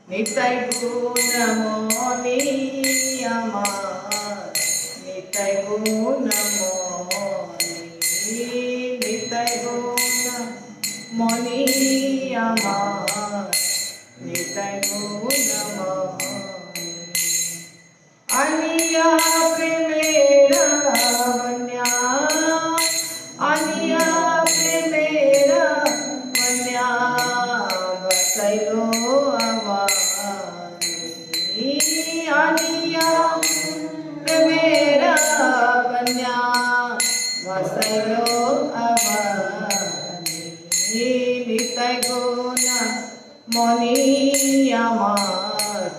নিতাই গুণমণি আমার, নিতাই গুণমণি, নিতাই গুণমণি আমার, নিতাই গুণমণি। আনিয়া প্রেমের বন্যা, আনিয়া প্রেমের বন্যা, বসাইলো আমানি। আনিয়া প্রেমের বন্যা, বসাইলো আমানি। নিতাই গুণমণি আমার,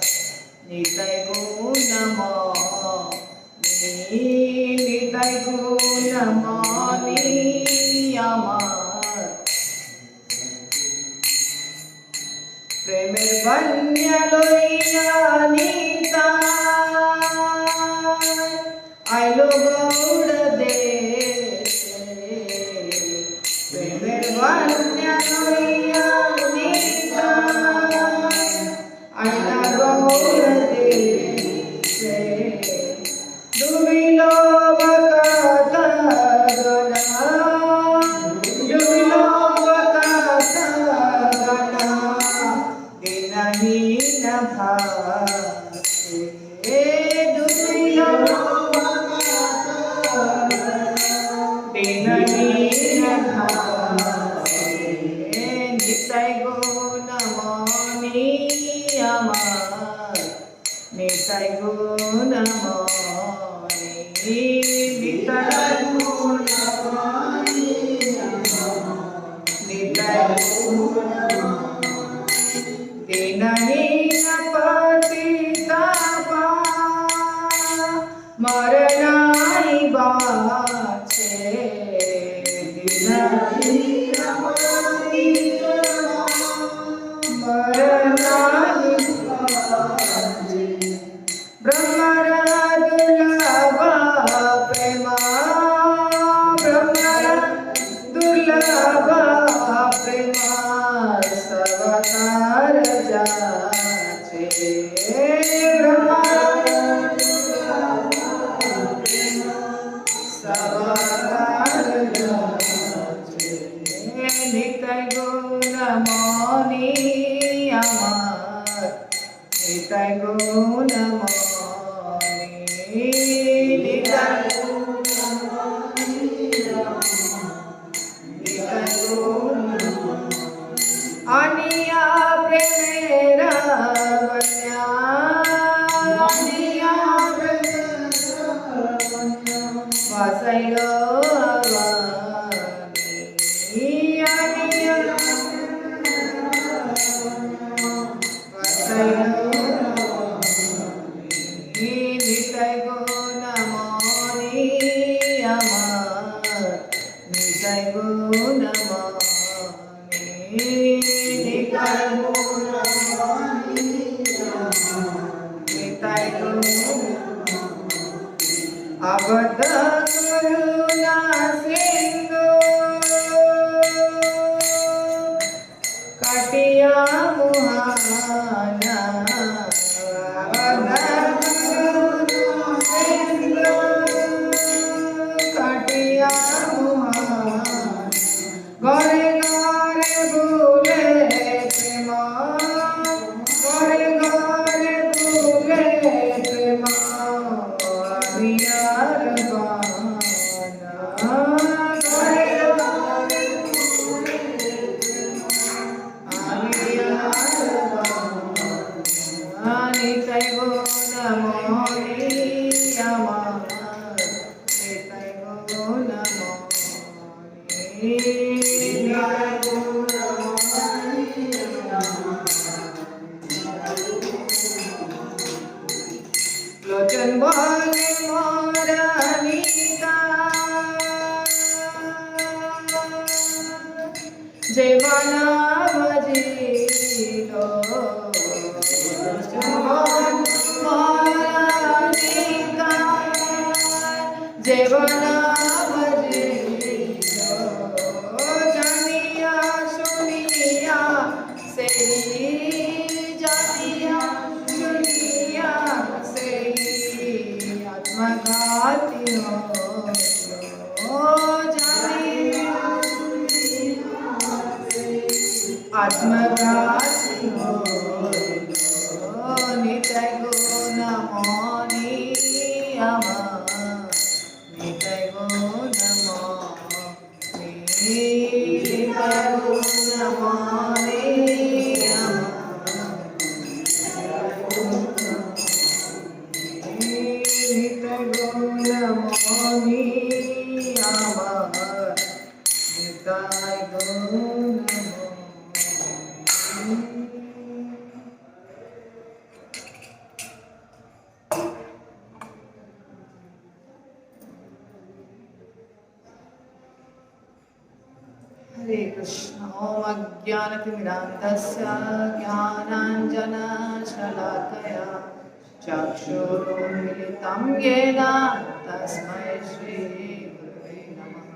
নিতাই গুণমণি, নিতাই গুণমণি আমার। প্রেমের বন্যা লইয়া নিতাই আইলো গৌড় দেশে। প্রেমের বন্যা লইয়া নিতাই আইলা গৌড় দেশে। ডুবিল বাকাত গনা, ডুবিল বাকাত গনা, দিনহীন ভাসে। ডুবিল বাকাত গনা, দিনহীন ভাসে। নিতাই গুণমণি আমার, নিতাই গুণমণি, নিতাই গুণমণি আমার, নিতাই গুণমণি। দিনহীন পতিতা মরনাই বাছে। দিনহীন পতিতা মরনাই বাছে। ব্রহ্মর দুর্লভ প্রেমা, ব্রহ্মর দুর্লভ প্রেমা, সবতার যাচে। ব্রহ্মর দুর্লভ প্রেমা, সবতার যাচে। নিতাই গুণমণি আমার, নিতাই গুণমণি, নিতাই গুণমণি আমার, নিতাই গুণমণি। আনিয়া প্রেমের বন্যা, আনিয়া প্রেমের বন্যা, ভাসাইলো আমানি। আনিয়া ভাসাইলো আমানি। নিতাই গুণমণি আমার, নিতাই গুণমণি, নিতাই গুণমণি আমার, নিতাই গুণমণি। অবধ করুণা সিন্ধু কাটিয়া মুহানা, অবধ করুণা সিন্ধু কাটিয়া মুহানা। ঘরে ঘরে ভুলে প্রেম, ঘরে ঘরে ভুলে প্রেম, আমি আর বানা। ঘরে ঘরে ভুলে প্রেম, আমি আর বানা। নিতাই গুণমণি আমার, নিতাই গুণমণি, নিতাই গুণমণি আমার। লোচন বলে মোরা নিতাই, যে বানা বাজিল। লোচন বলে মোরা নিতাই, যে বানা বাজিল। জানিয়া শুনিয়া সেই জানিয়া आत्मवासी हो नित्य गुण मोनी नित्य गुण मोनी नित्य गुण मोनी नित्य गुण मोनी नित्य गुण हरे कृष्ण। ओम अज्ञानतिमिरान्धस्य ज्ञानाञ्जनशलाकया चक्षुरुन्मिलितं येन तस्मै श्रीगुरवे नमः।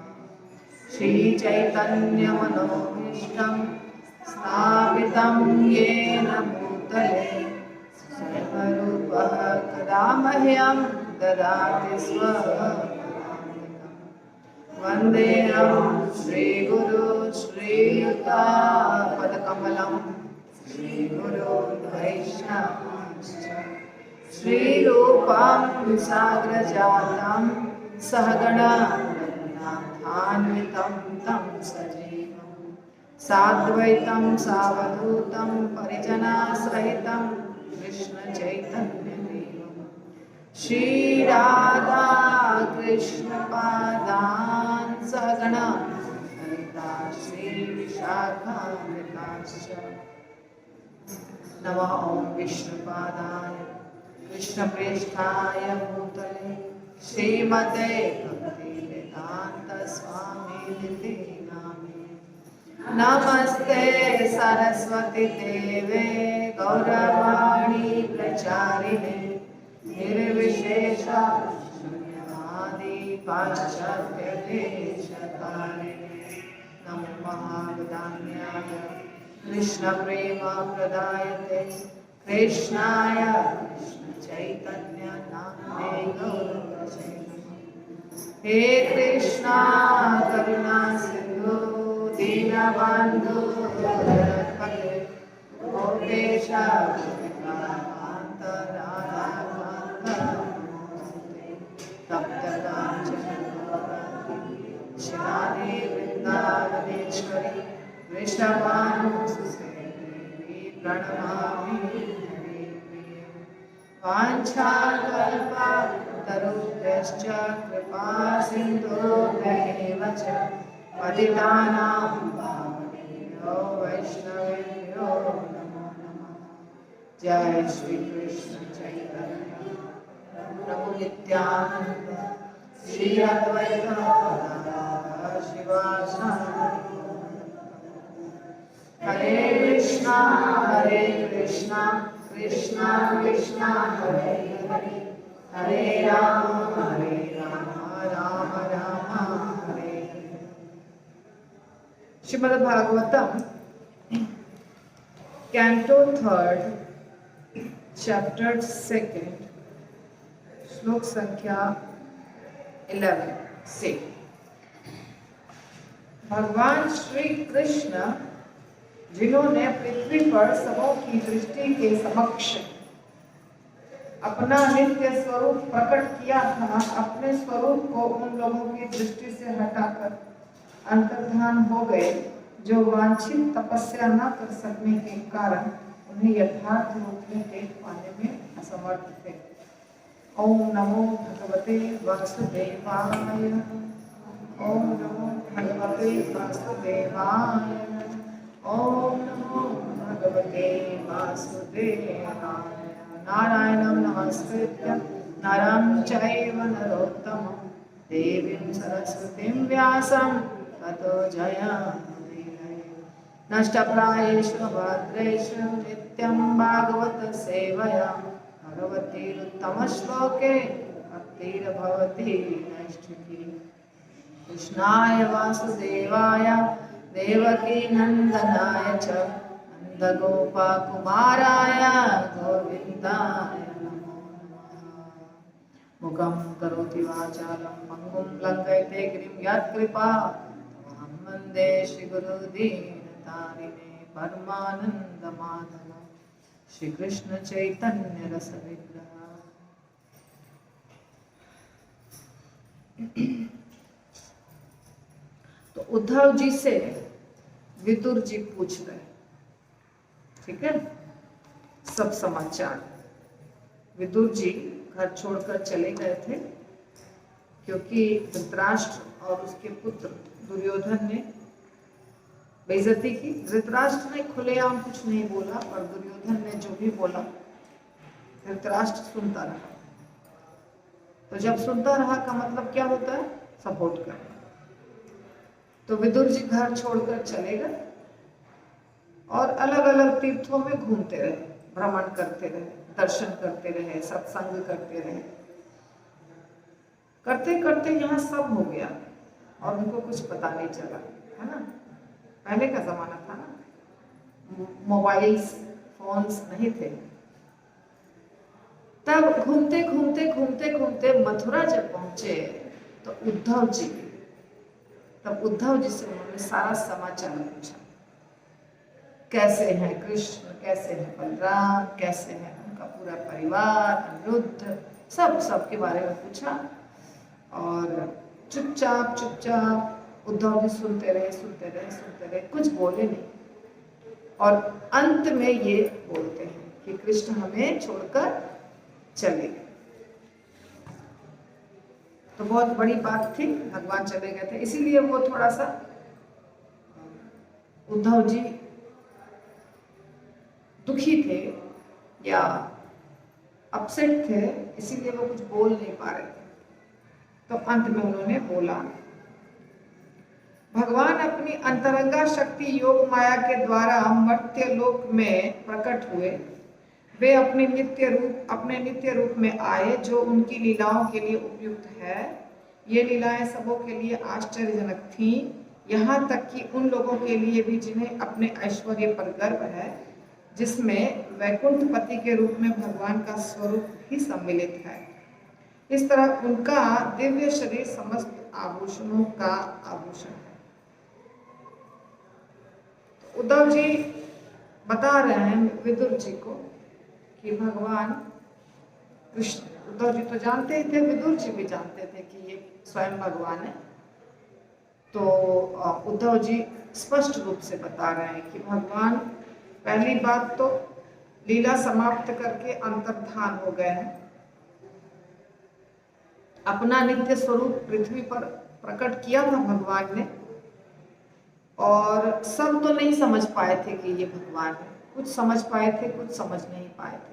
श्रीचैतन्यमनोभीष्टं स्थापितं येन भूतले स्वयंरूपः कदा मह्यं ददाति स्वपदान्तिकम्। वन्देऽहं श्रीगुरु श्रीयुतापदकमलं श्रीगुरो वैष्णवांश्च श्रीरूपं साग्रजातं सहगणा रघुनाथान्वितं तं सजीवं साद्वैतं सावधूतं परिजनासहितं कृष्णचैतन्यदेवं श्री राधा कृष्ण पादान् सहगणा ललिता श्री विशाखान्विताश्च। नमः ओं विष्णुपादाय कृष्णप्रेष्ठाय भूतले श्रीमते भक्तिवेदान्त स्वामिनिति नामिने। नमस्ते सरस्वती देवे गौरवाणी प्रचारिणे निर्विशेष शून्यवादी पाश्चात्यदेशकारिणे। नमो महावदान्याय कृष्णप्रेमप्रदायते कृष्णाय कृष्णचैतन्य नाम्ने गौरवसे नमः। हे कृष्णा करुणा सिन्धु दीनबन्धु जगत्पते गोपेश गोपिकान्त राधाकान्त नमोऽस्तुते। तप्तकाञ्चन शिवानी वृन्दावनेश्वरी वृषभानुसुते प्रणमामि हरिप्रिये। वाञ्छाकल्पतरुभ्यश्च कृपा सिन्धुभ्येव च पतितानां पावनेभ्यो वैष्णवेभ्यो नमो नमः। जय श्री कृष्ण चैतन्य प्रभु नित्यानंद श्री अद्वैत गदाधर शिवासादि। हरे कृष्णा कृष्णा कृष्णा हरे हरे हरे राम राम राम हरे हरे। श्रीमद् भागवतम कैंटो 3 चैप्टर 2 श्लोक संख्या 11 से भगवान श्री कृष्ण जिन्होंने पृथ्वी पर सबों की दृष्टि के समक्ष अपना नित्य स्वरूप प्रकट किया था, अपने स्वरूप को उन लोगों की दृष्टि से हटाकर अंतर्धान हो गए जो वांछित तपस्या न कर सकने के कारण उन्हें यथार्थ रूप में देख पाने में असमर्थ थे। ओम नमो भगवते वासुदेवाय। ओम नमो भगवते वासुदेवाय। ओम नमो भगवते वासुदेवाय। नारायणं नमस्कृत्य नरं चैव नरोत्तमं देवीं सरस्वतीं व्यासं ततो जयमुदीरये। नष्टप्रायेषु भद्रेषु नित्यं भागवत सेवया भगवतीरुत्तमश्लोके भक्तिर्भवति नैष्ठिकी। कृष्णाय वासुदेवाय देवकी नंदनाय च नन्दगोपकुमाराय गोविन्दाय नमो नमः। मुखं करोति वाचालं पङ्गुं लङ्घयते गिरिं यत्कृपा तमहं वन्दे श्रीगुरुदीनतारिणे। परमानंद माधव श्री कृष्ण चैतन्य रस विग्रह। तो उद्धव जी से विदुर जी पूछ रहे, ठीक है, सब समाचार। विदुर जी घर छोड़कर चले गए थे क्योंकि धृतराष्ट्र और उसके पुत्र दुर्योधन ने बेइज्जती की। धृतराष्ट्र ने खुलेआम कुछ नहीं बोला और दुर्योधन ने जो भी बोला धृतराष्ट्र सुनता रहा। तो जब सुनता रहा का मतलब क्या होता है? सपोर्ट करना। तो विदुर जी घर छोड़कर चले गए और अलग अलग तीर्थों में घूमते रहे, भ्रमण करते रहे, दर्शन करते रहे, सत्संग करते रहे। करते करते यहाँ सब हो गया और उनको कुछ पता नहीं चला, है ना। पहले का जमाना था ना, मोबाइल्स फोन्स नहीं थे। तब घूमते घूमते घूमते घूमते मथुरा जब पहुंचे तो उद्धव जी, तब उद्धव जी से उन्होंने सारा समाचार पूछा। कैसे हैं कृष्ण, कैसे हैं बलराम, कैसे है उनका पूरा परिवार, अनिरुद्ध, सब के बारे में पूछा। और चुपचाप चुपचाप उद्धव जी सुनते रहे सुनते रहे सुनते रहे, कुछ बोले नहीं। और अंत में ये बोलते हैं कि कृष्ण हमें छोड़कर चले गए। तो बहुत बड़ी बात थी, भगवान चले गए थे, इसीलिए वो थोड़ा सा उद्धव जी दुखी थे या अपसेट थे, इसीलिए वो कुछ बोल नहीं पा रहे थे। तो अंत में उन्होंने बोला, भगवान अपनी अंतरंगा शक्ति योग माया के द्वारा मर्त्य लोक में प्रकट हुए। वे अपने नित्य रूप में आए जो उनकी लीलाओं के लिए उपयुक्त है। ये लीलाएं सबों के लिए आश्चर्यजनक थीं, यहाँ तक कि उन लोगों के लिए भी जिन्हें अपने ऐश्वर्य पर गर्व है, जिसमें वैकुंठपति के रूप में भगवान का स्वरूप भी सम्मिलित है। इस तरह उनका दिव्य शरीर समस्त आभूषणों का आभूषण है। तो उद्धव जी बता रहे हैं विदुर जी को कि भगवान कृष्ण, उद्धव जी तो जानते ही थे, विदुर जी भी जानते थे कि ये स्वयं भगवान है। तो उद्धव जी स्पष्ट रूप से बता रहे हैं कि भगवान पहली बात तो लीला समाप्त करके अंतर्धान हो गए हैं। अपना नित्य स्वरूप पृथ्वी पर प्रकट किया था भगवान ने, और सब तो नहीं समझ पाए थे कि ये भगवान है। कुछ समझ पाए थे, कुछ समझ नहीं पाए थे।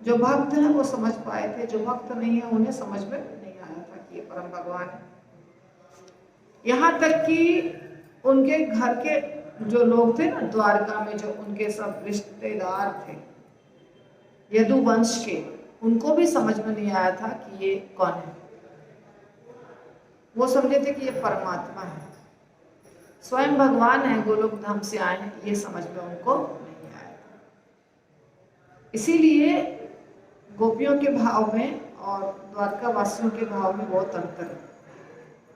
जो भक्त हैं वो समझ पाए थे, जो भक्त नहीं है उन्हें समझ में नहीं आया था कि ये परम भगवान है। यहाँ तक कि उनके घर के जो लोग थे ना द्वारका में, जो उनके सब रिश्तेदार थे यदुवंश के, उनको भी समझ में नहीं आया था कि ये कौन है। वो समझे थे कि ये परमात्मा है, स्वयं भगवान है, गोलोक धाम से आए हैं, ये समझ में उनको नहीं आया था। इसीलिए गोपियों के भाव में और द्वारका वासियों के भाव में बहुत अंतर है,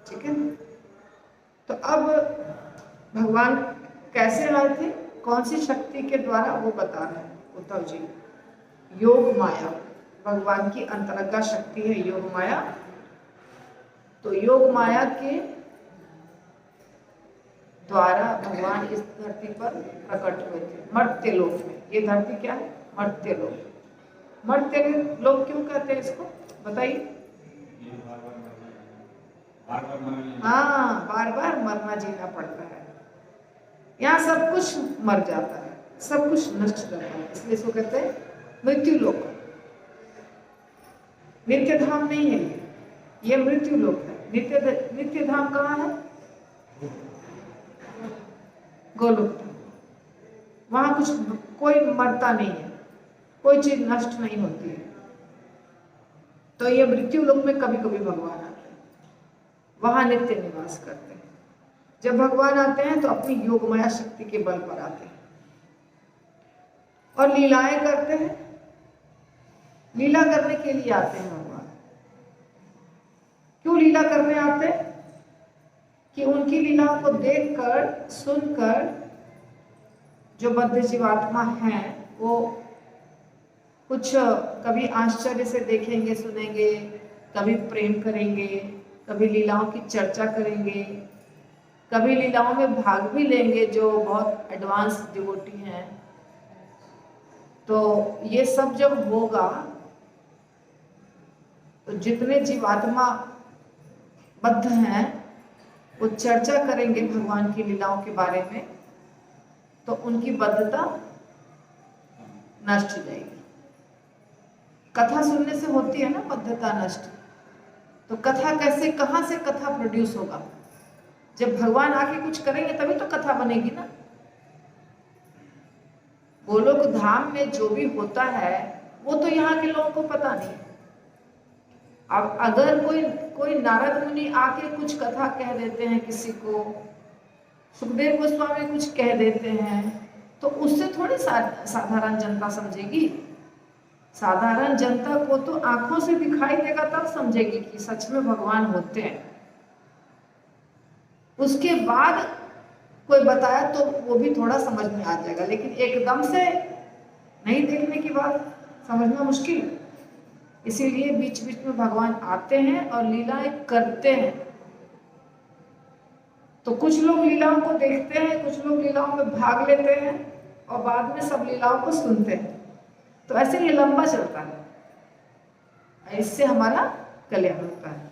ठीक है। तो अब भगवान कैसे आए थे, कौन सी शक्ति के द्वारा, वो बता रहे हैं उद्धव जी। योग माया, भगवान की अंतरंगा शक्ति है योग माया। तो योग माया के द्वारा भगवान इस धरती पर प्रकट हुए थे, मर्त्य लोक में। ये धरती क्या है? मर्त्य लोक। मर्त्य लोक क्यों कहते हैं इसको, बताइए। हाँ, बार बार मरना जीना पड़ता है। यहाँ सब कुछ मर जाता है, सब कुछ नष्ट रहता है, इसलिए इसको कहते हैं मृत्यु लोक। नित्य धाम नहीं है ये मृत्यु लोक है। नित्य धाम कहाँ है? गोलोक धाम। वहां कुछ कोई मरता नहीं है, कोई चीज नष्ट नहीं होती है। तो ये मृत्यु लोक में कभी कभी भगवान आते हैं, वहां नित्य निवास करते हैं। जब भगवान आते हैं तो अपनी योगमाया शक्ति के बल पर आते हैं और लीलाएं करते हैं। लीला करने के लिए आते हैं भगवान। क्यों लीला करने आते हैं? कि उनकी लीलाओं को देखकर सुनकर जो बद्ध जीवात्मा हैं वो कुछ कभी आश्चर्य से देखेंगे सुनेंगे, कभी प्रेम करेंगे, कभी लीलाओं की चर्चा करेंगे, कभी लीलाओं में भाग भी लेंगे जो बहुत एडवांस डिवोटी हैं। तो ये सब जब होगा तो जितने जीवात्मा बद्ध हैं वो चर्चा करेंगे भगवान की लीलाओं के बारे में, तो उनकी बद्धता नष्ट हो जाएगी। कथा सुनने से होती है ना बद्धता नष्ट। तो कथा कैसे, कहाँ से कथा प्रोड्यूस होगा? जब भगवान आके कुछ करेंगे तभी तो कथा बनेगी ना। गोलोक धाम में जो भी होता है वो तो यहाँ के लोगों को पता नहीं। अब अगर कोई नारद मुनि आके कुछ कथा कह देते हैं किसी को, सुखदेव गोस्वामी कुछ कह देते हैं, तो उससे थोड़ी साधारण जनता समझेगी। साधारण जनता को तो आंखों से दिखाई देगा तब समझेगी कि सच में भगवान होते हैं। उसके बाद कोई बताया तो वो भी थोड़ा समझ में आ जाएगा, लेकिन एकदम से नहीं देखने की बात समझना मुश्किल। इसीलिए बीच बीच में भगवान आते हैं और लीलाएं करते हैं। तो कुछ लोग लीलाओं को देखते हैं, कुछ लोग लीलाओं में भाग लेते हैं और बाद में सब लीलाओं को सुनते हैं। तो ऐसे ये लंबा चलता है, इससे हमारा कल्याण होता है।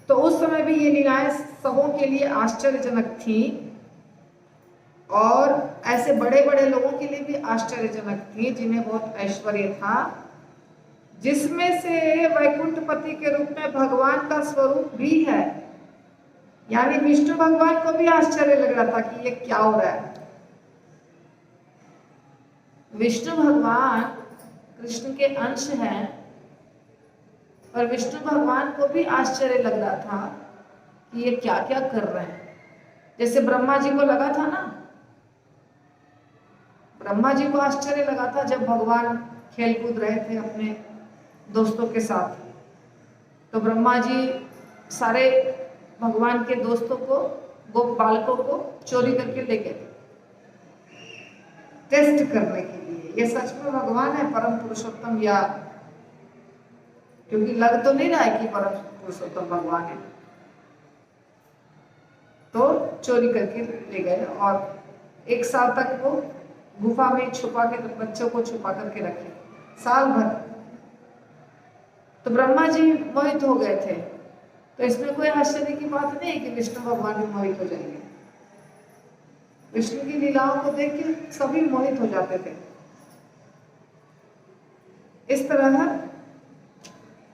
तो उस समय भी ये लीलाएं सबों के लिए आश्चर्यजनक थी और ऐसे बड़े बड़े लोगों के लिए भी आश्चर्यजनक थी जिन्हें बहुत ऐश्वर्य था, जिसमें से वैकुंठपति के रूप में भगवान का स्वरूप भी है। यानी विष्णु भगवान को भी आश्चर्य लग रहा था कि ये क्या हो रहा है। विष्णु भगवान कृष्ण के अंश हैं और विष्णु भगवान को भी आश्चर्य लग रहा था कि ये क्या क्या कर रहे हैं। जैसे ब्रह्मा जी को लगा था ना, ब्रह्मा जी को आश्चर्य लगा था जब भगवान खेल कूद रहे थे अपने दोस्तों के साथ। तो ब्रह्मा जी सारे भगवान के दोस्तों को, गोप बालकों को चोरी करके ले गए टेस्ट करने के लिए, ये सच में भगवान है परम पुरुषोत्तम, या क्योंकि लग तो नहीं रहा है कि परम पुरुषोत्तम भगवान है। तो चोरी करके ले गए और 1 साल तक वो गुफा में छुपा के बच्चों को छुपा करके रखे, साल भर। तो ब्रह्मा जी मोहित हो गए थे। तो इसमें कोई आश्चर्य की बात नहीं है कि विष्णु भगवान भी मोहित हो जाएंगे। विष्णु की लीलाओं को देख के सभी मोहित हो जाते थे। इस तरह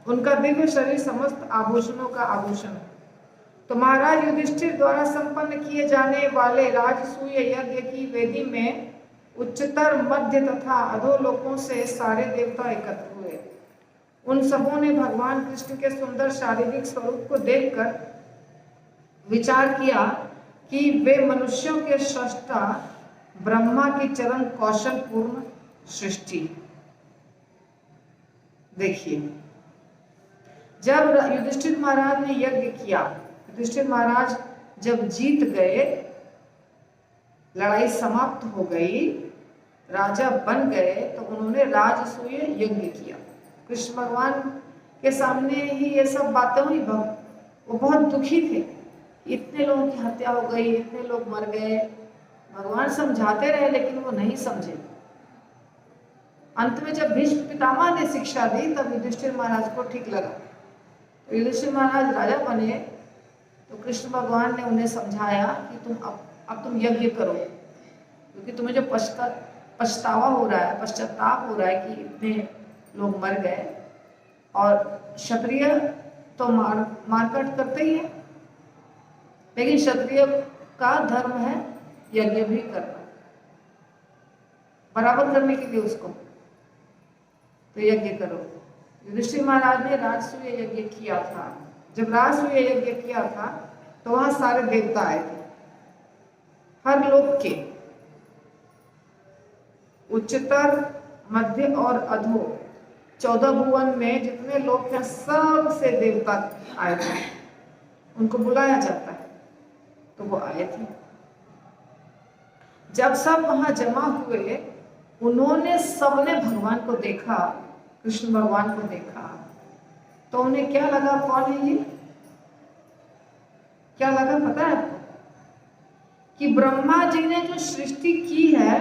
उनका दिव्य शरीर समस्त आभूषणों का आभूषण। तो महाराज युधिष्ठिर द्वारा संपन्न किए जाने वाले राजसूय यज्ञ की वेदी में उच्चतर, मध्य तथा अधोलोकों से सारे देवता एकत्र हुए। उन सबों ने भगवान कृष्ण के सुंदर शारीरिक स्वरूप को देखकर विचार किया कि वे मनुष्यों के सृष्टा ब्रह्मा की चरण कौशल पूर्ण सृष्टि। देखिए, जब युधिष्ठिर महाराज ने यज्ञ किया, युधिष्ठिर महाराज जब जीत गए, लड़ाई समाप्त हो गई, राजा बन गए, तो उन्होंने राजसूय यज्ञ किया। कृष्ण भगवान के सामने ही ये सब बातें हुई। वो बहुत दुखी थे, इतने लोगों की हत्या हो गई, इतने लोग मर गए। भगवान समझाते रहे लेकिन वो नहीं समझे। अंत में जब भीष्म पितामह ने शिक्षा दी तब युधिष्ठिर महाराज को ठीक लगा। तो युधिष्ठिर महाराज राजा बने तो कृष्ण भगवान ने उन्हें समझाया कि तुम अब तुम यज्ञ करो, क्योंकि तुम्हें जो पछतावा हो रहा है, पश्चाताप हो रहा है कि इतने लोग मर गए। और क्षत्रिय तो मारकाट करते ही है, लेकिन क्षत्रिय का धर्म है यज्ञ भी करना, बराबर करने के लिए उसको। तो यज्ञ करो। युधिष्ठिर महाराज ने राजसूय यज्ञ किया था। जब राजसूय यज्ञ किया था तो वहां सारे देवता आए थे, हर लोक के, उच्चतर, मध्य और अधो, 14 भुवन में जितने लोग हैं सब से देवता आए थे। उनको बुलाया जाता है, तो वो आए थे। जब सब वहां जमा हुए, उन्होंने सबने भगवान को देखा, कृष्ण भगवान को देखा, तो उन्हें क्या लगा, कौन है ये, क्या लगा पता है आपको? कि ब्रह्मा जी ने जो सृष्टि की है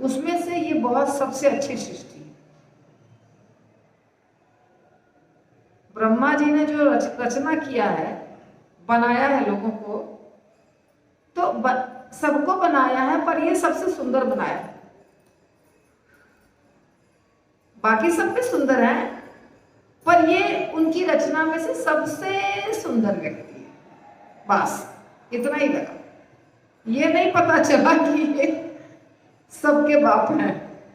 उसमें से ये बहुत सबसे अच्छी सृष्टि है। ब्रह्मा जी ने जो रचना किया है, बनाया है लोगों को, तो सबको बनाया है, पर ये सबसे सुंदर बनाया है। बाकी सब भी सुंदर है, पर ये उनकी रचना में से सबसे सुंदर व्यक्ति है। बस इतना ही लगा। ये नहीं पता चला कि ये सबके बाप हैं,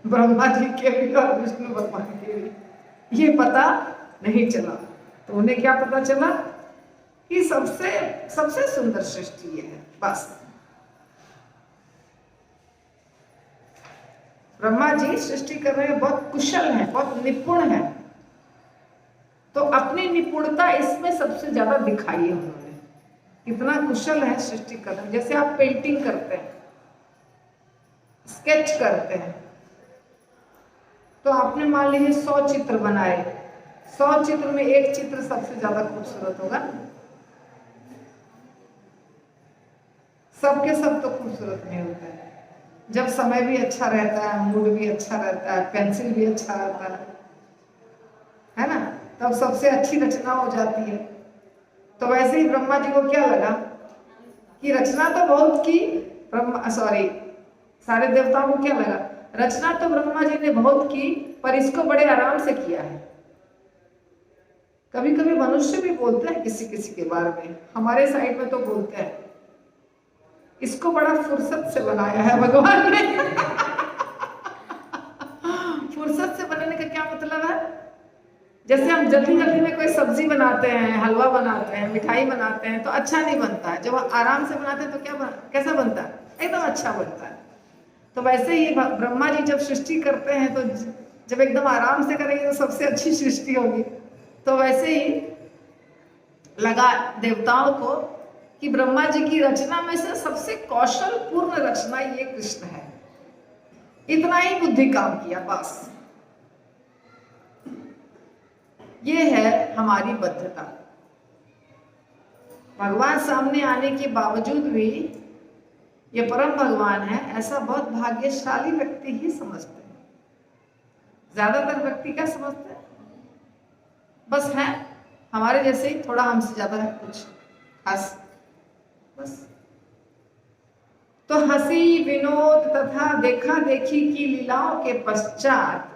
ब्रह्मा जी के भी और विष्णु भगवान के भी, ये पता नहीं चला। तो उन्हें क्या पता चला कि सबसे सबसे सुंदर सृष्टि ये है। बस ब्रह्मा जी सृष्टि कर रहे हैं, बहुत कुशल हैं, बहुत निपुण हैं, तो अपनी निपुणता इसमें सबसे ज्यादा दिखाई है उन्होंने। कितना कुशल है सृष्टि करना। जैसे आप पेंटिंग करते हैं, स्केच करते हैं, तो आपने मान लीजिए 100 चित्र बनाए, 100 चित्र में एक चित्र सबसे ज्यादा खूबसूरत होगा। सबके सब तो खूबसूरत नहीं होता है। जब समय भी अच्छा रहता है, मूड भी अच्छा रहता है, पेंसिल भी अच्छा रहता है ना, तब सबसे अच्छी रचना हो जाती है। तो वैसे ही ब्रह्मा जी को क्या लगा कि रचना तो बहुत की, सारे देवताओं को क्या लगा, रचना तो ब्रह्मा जी ने बहुत की, पर इसको बड़े आराम से किया है। कभी कभी मनुष्य भी बोलते हैं किसी किसी के बारे में, हमारे साइड में तो बोलते हैं इसको बड़ा फुर्सत से बनाया है भगवान ने। फुर्सत से बनाने का क्या मतलब है? जैसे हम जल्दी जल्दी में कोई सब्जी बनाते हैं, हलवा बनाते हैं, मिठाई बनाते हैं, तो अच्छा नहीं बनता है। जब आराम से बनाते हैं तो कैसा बनता है? एकदम अच्छा बनता है। तो वैसे ही ब्रह्मा जी जब सृष्टि करते हैं, तो जब एकदम आराम से करेंगे तो सबसे अच्छी सृष्टि होगी। तो वैसे ही लगा देवताओं को कि ब्रह्मा जी की रचना में से सबसे कौशलपूर्ण रचना ये कृष्ण है। इतना ही बुद्धि काम किया, बस ये है हमारी बद्धता। भगवान सामने आने के बावजूद भी ये परम भगवान है, ऐसा बहुत भाग्यशाली व्यक्ति ही समझते हैं। ज्यादातर व्यक्ति क्या समझते हैं? बस है हमारे जैसे ही, थोड़ा हमसे ज्यादा है कुछ खास, बस। तो हंसी विनोद तथा देखा देखी की लीलाओं के पश्चात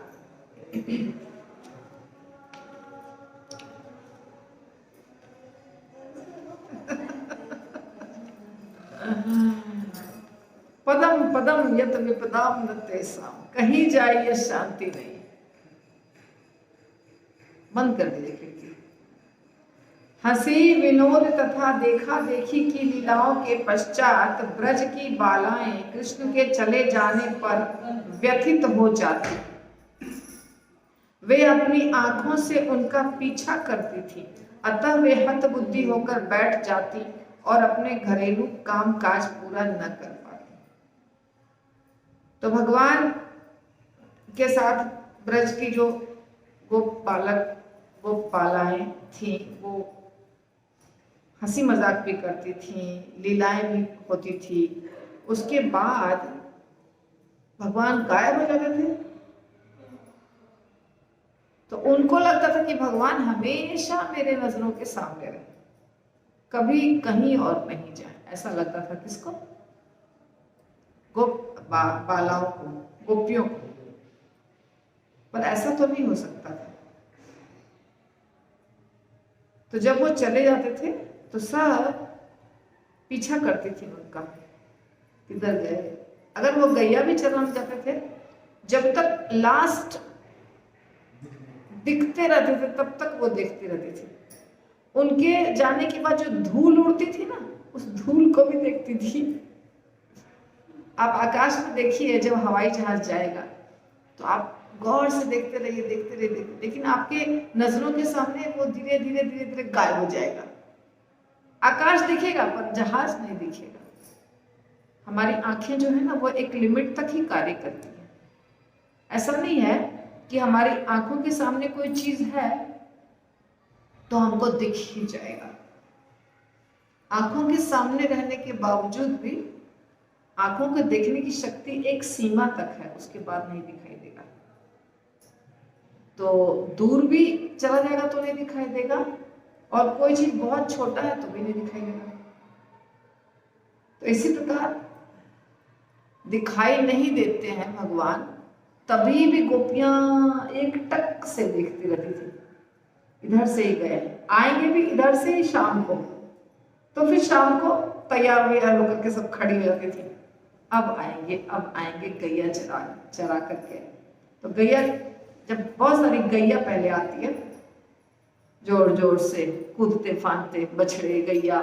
पदम पदम यत विपदाम न तेसाम, कहीं जाए ये शांति नहीं। बंद कर दीजिए खिड़की। हंसी विनोद तथा देखा देखी की लीलाओं के पश्चात ब्रज की बालाएं कृष्ण के चले जाने पर व्यथित हो जाती। वे अपनी आंखों से उनका पीछा करती थी, अतः वे हतबुद्धि होकर बैठ जाती और अपने घरेलू काम काज पूरा न कर पाती। तो भगवान के साथ ब्रज की जो गोपालाएं थी, वो हंसी मजाक भी करती थी, लीलाएं भी होती थी। उसके बाद भगवान गायब हो जाते थे। तो उनको लगता था कि भगवान हमेशा मेरे नजरों के सामने रहे, कभी कहीं और नहीं जाए, ऐसा लगता था। किसको? बालाओं को, गोपियों को। पर ऐसा तो नहीं हो सकता था। तो जब वो चले जाते थे तो सब पीछा करती थी उनका, किधर गए। अगर वो गैया भी चराने जाते थे, जब तक लास्ट दिखते रहते थे तब तक वो देखती रहती थी। उनके जाने के बाद जो धूल उड़ती थी ना, उस धूल को भी देखती थी। आप आकाश में देखिए, जब हवाई जहाज जाएगा तो आप गौर से देखते रहिए, देखते रहिए, लेकिन आपके नजरों के सामने वो धीरे धीरे धीरे धीरे गायब हो जाएगा। आकाश दिखेगा पर जहाज नहीं दिखेगा। हमारी आंखें जो है ना वो एक लिमिट तक ही कार्य करती है। ऐसा नहीं है कि हमारी आंखों के सामने कोई चीज है तो हमको दिख ही जाएगा। आंखों के सामने रहने के बावजूद भी आंखों को देखने की शक्ति एक सीमा तक है, उसके बाद नहीं दिखाई देगा। तो दूर भी चला जाएगा तो नहीं दिखाई देगा, और कोई चीज बहुत छोटा है तो भी नहीं दिखाई देगा। तो इसी प्रकार दिखाई नहीं देते हैं भगवान, तभी भी गोपियां एक टक से देखती रहती थी। इधर से ही गए, आएंगे भी इधर से ही शाम को, तो फिर शाम को तैयार वैयार होकर के सब खड़ी हो जाती थी। अब आएंगे गैया चरा करके। तो गैया, जब बहुत सारी गैया पहले आती है, जोर जोर से कूदते फांदते बछड़े गैया,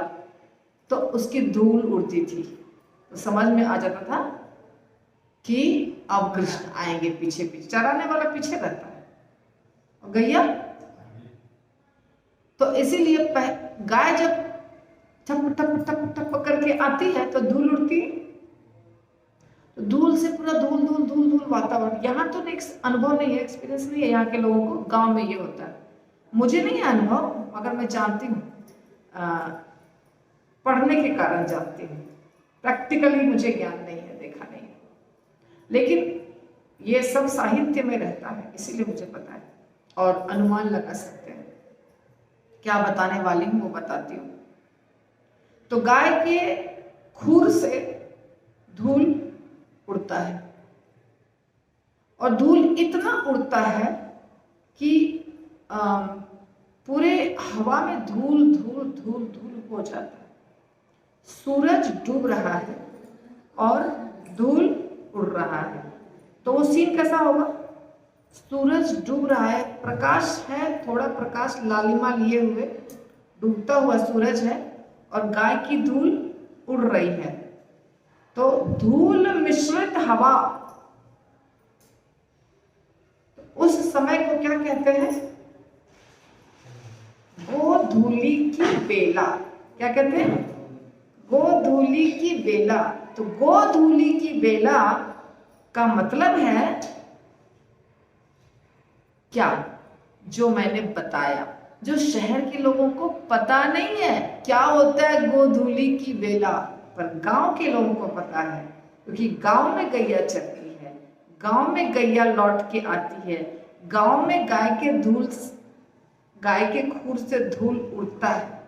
तो उसकी धूल उड़ती थी, तो समझ में आ जाता था कि अब कृष्ण आएंगे। पीछे पीछे चराने वाला पीछे रहता है और गैया, तो इसीलिए गाय जब ठप ठप ठप ठप करके आती है तो धूल उड़ती है, तो धूल से पूरा धूल धूल धूल धूल वातावरण। यहाँ तो नहीं, अनुभव नहीं है, एक्सपीरियंस नहीं है यहाँ के लोगों को, गांव में ये होता है। मुझे नहीं है अनुभव, मगर मैं जानती हूँ, पढ़ने के कारण जानती हूँ, प्रैक्टिकली मुझे ज्ञान नहीं है, देखा नहीं है, लेकिन ये सब साहित्य में रहता है, इसीलिए मुझे पता है और अनुमान लगा सकते हैं। क्या बताने वाली हूँ वो बताती हूँ। तो गाय के खुर से धूल उड़ता है, और धूल इतना उड़ता है कि पूरे हवा में धूल धूल धूल धूल हो जाता है। सूरज डूब रहा है और धूल उड़ रहा है, तो वो सीन कैसा होगा? सूरज डूब रहा है, प्रकाश है, थोड़ा प्रकाश लालिमा लिए हुए डूबता हुआ सूरज है, और गाय की धूल उड़ रही है। तो धूल मिश्रित हवा, उस समय को क्या कहते हैं? गोधूली की बेला। क्या कहते हैं? गोधूली की बेला। तो गोधूली की बेला का मतलब है क्या? जो मैंने बताया, जो शहर के लोगों को पता नहीं है क्या होता है गोधूली की बेला, पर गांव के लोगों को पता है, क्योंकि गांव में गैया चरती है, गांव में गैया लौट के आती है, गांव में गाय के खुर से धूल उड़ता है।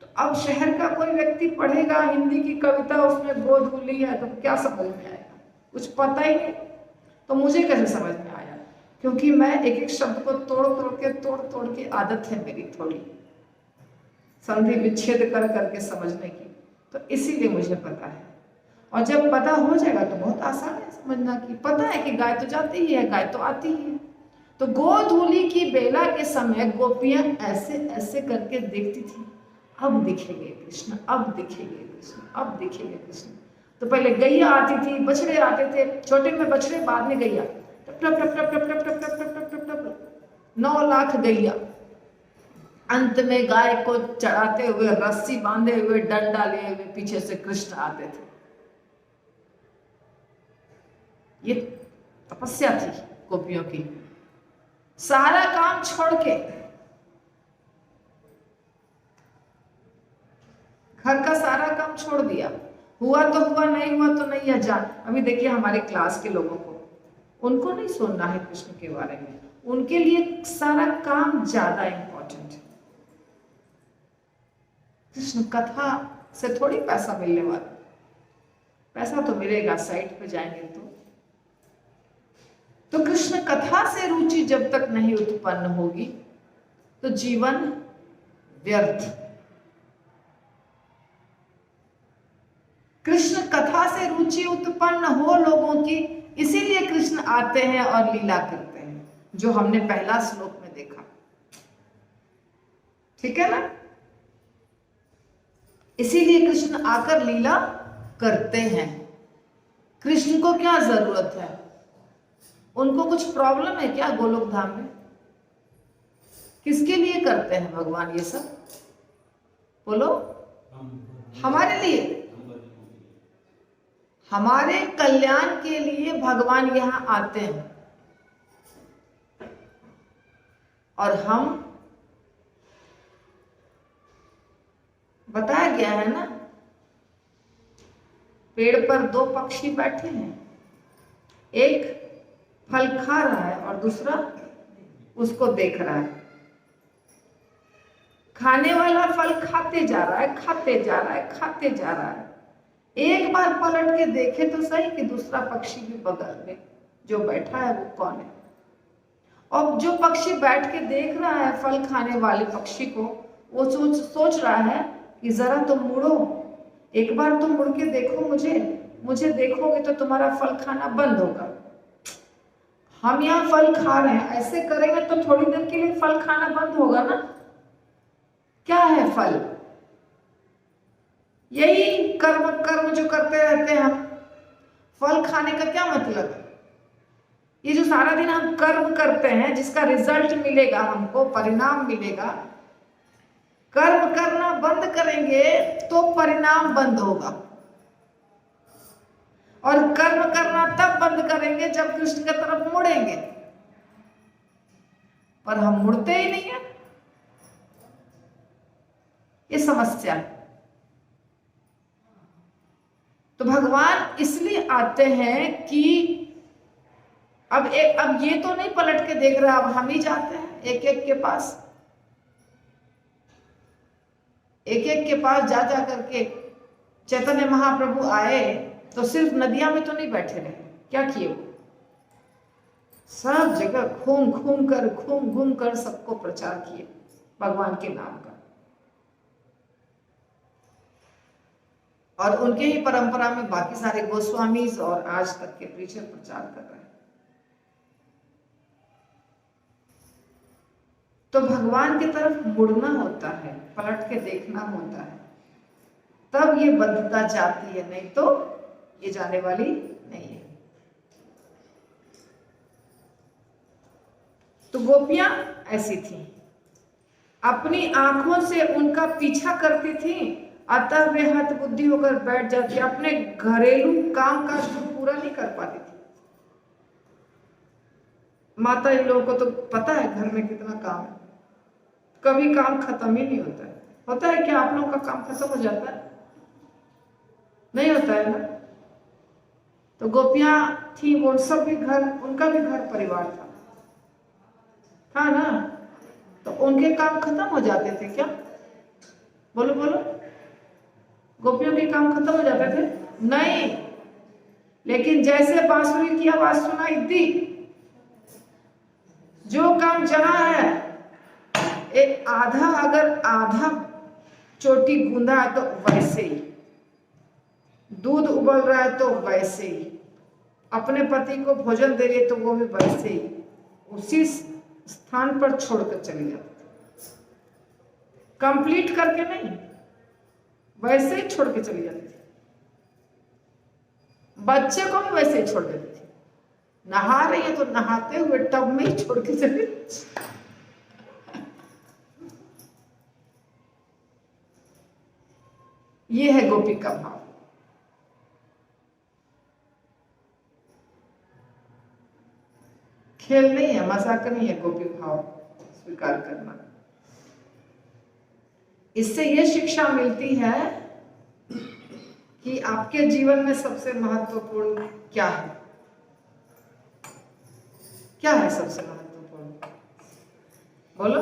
तो अब शहर का कोई व्यक्ति पढ़ेगा हिंदी की कविता, उसमें गोधूली है, तो क्या समझ में आएगा? कुछ पता ही नहीं। तो मुझे कैसे समझ में आया? क्योंकि मैं एक एक शब्द को तोड़ तोड़ के आदत है मेरी थोड़ी संधि विच्छेद कर करके समझने की, तो इसीलिए मुझे पता है। और जब पता हो जाएगा तो बहुत आसान है समझना, कि पता है कि गाय तो जाती ही है, गाय तो आती ही है। तो गोधूली की बेला के समय गोपियां ऐसे ऐसे करके देखती थी, अब दिखेंगे कृष्ण, अब दिखेंगे कृष्ण, अब दिखेंगे कृष्ण। तो पहले गैया आती थी, बछड़े आते थे, छोटे में बछड़े, बाद में गैया, टप टप टप टप टप टप टप टप टप टप 9 लाख गैया। अंत में गाय को चढ़ाते हुए, रस्सी बांधे हुए, डंडा लिए हुए पीछे से कृष्ण आते थे। ये तपस्या थी गोपियों की। सारा काम छोड़ के, घर का सारा काम छोड़ दिया, हुआ तो हुआ, नहीं हुआ तो नहीं है, जान। अभी देखिए हमारे क्लास के लोगों को, उनको नहीं सुनना है कृष्ण के बारे में, उनके लिए सारा काम ज्यादा इंपॉर्टेंट है। कृष्ण कथा से थोड़ी पैसा मिलने वाला, पैसा तो मिलेगा साइट पे जाएंगे तो कृष्ण कथा से रुचि जब तक नहीं उत्पन्न होगी तो जीवन व्यर्थ। कृष्ण कथा से रुचि उत्पन्न हो लोगों की, इसीलिए कृष्ण आते हैं और लीला करते हैं, जो हमने पहला श्लोक में देखा। ठीक है ना? इसीलिए कृष्ण आकर लीला करते हैं। कृष्ण को क्या जरूरत है? उनको कुछ प्रॉब्लम है क्या गोलोक धाम में? किसके लिए करते हैं भगवान ये सब? बोलो। हमारे लिए। हमारे कल्याण के लिए भगवान यहाँ आते हैं और हम, बताया गया है ना, पेड़ पर दो पक्षी बैठे हैं, एक फल खा रहा है और दूसरा उसको देख रहा है। खाने वाला फल खाते जा रहा है, खाते जा रहा है, खाते जा रहा है। एक बार पलट के देखे तो सही कि दूसरा पक्षी भी बगल में जो बैठा है वो कौन है। और जो पक्षी बैठ के देख रहा है फल खाने वाले पक्षी को, वो सोच रहा है कि जरा तुम मुड़ो, एक बार तुम मुड़ के देखो मुझे देखोगे तो तुम्हारा फल खाना बंद होगा। हम यहाँ फल खा रहे हैं, ऐसे करेंगे तो थोड़ी देर के लिए फल खाना बंद होगा ना। क्या है फल? यही कर्म कर्म जो करते रहते हैं हम। फल खाने का क्या मतलब है? ये जो सारा दिन हम कर्म करते हैं जिसका रिजल्ट मिलेगा, हमको परिणाम मिलेगा, कर्म करना बंद करेंगे तो परिणाम बंद होगा। और कर्म करना तब बंद करेंगे जब कृष्ण की तरफ मुड़ेंगे, पर हम मुड़ते ही नहीं है। ये समस्या है। तो भगवान इसलिए आते हैं कि अब ये तो नहीं पलट के देख रहा, अब हम ही जाते हैं एक एक के पास, एक एक के पास जा जा करके। चैतन्य महाप्रभु आए तो सिर्फ नदियां में तो नहीं बैठे रहे, क्या किए? वो सब जगह घूम घूम कर सबको प्रचार किए भगवान के नाम का। और उनके ही परंपरा में बाकी सारे गोस्वामी और आज तक के प्रीचर प्रचार कर रहे हैं। तो भगवान की तरफ मुड़ना होता है, पलट के देखना होता है, तब ये बद्धता जाती है, नहीं तो ये जाने वाली नहीं है। तो गोपियां ऐसी थी, अपनी आंखों से उनका पीछा करती थी, अतः वे हत बुद्धि होकर बैठ जाती, अपने घरेलू काम काज को पूरा नहीं कर पाती थी। माता इन लोगों को तो पता है घर में कितना काम है, कभी काम खत्म ही नहीं होता है। होता है क्या आप लोगों का काम खत्म हो जाता है? नहीं होता है ना। तो गोपियां थी, वो सब भी घर, उनका भी घर परिवार था ना, तो उनके काम खत्म हो जाते थे क्या? बोलो बोलो, गोपियों के काम खत्म हो जाते थे? नहीं, लेकिन जैसे बांसुरी की आवाज सुनाई दी, जो काम जहां है, एक आधा, अगर आधा चोटी गूंदा है तो वैसे ही, दूध उबल रहा है तो वैसे ही, अपने पति को भोजन दे रही है तो वो भी वैसे ही उसी स्थान पर छोड़कर चली जाती थी। कंप्लीट करके नहीं, वैसे ही छोड़ के चली जाती थी। बच्चे को भी वैसे ही छोड़ देती थी। नहा रही है तो नहाते हुए टब में ही छोड़ के चली। ये है गोपी का भाव। खेल नहीं है, मजाक नहीं है गोपी भाव स्वीकार करना। इससे यह शिक्षा मिलती है कि आपके जीवन में सबसे महत्वपूर्ण क्या है। क्या है सबसे महत्वपूर्ण? बोलो।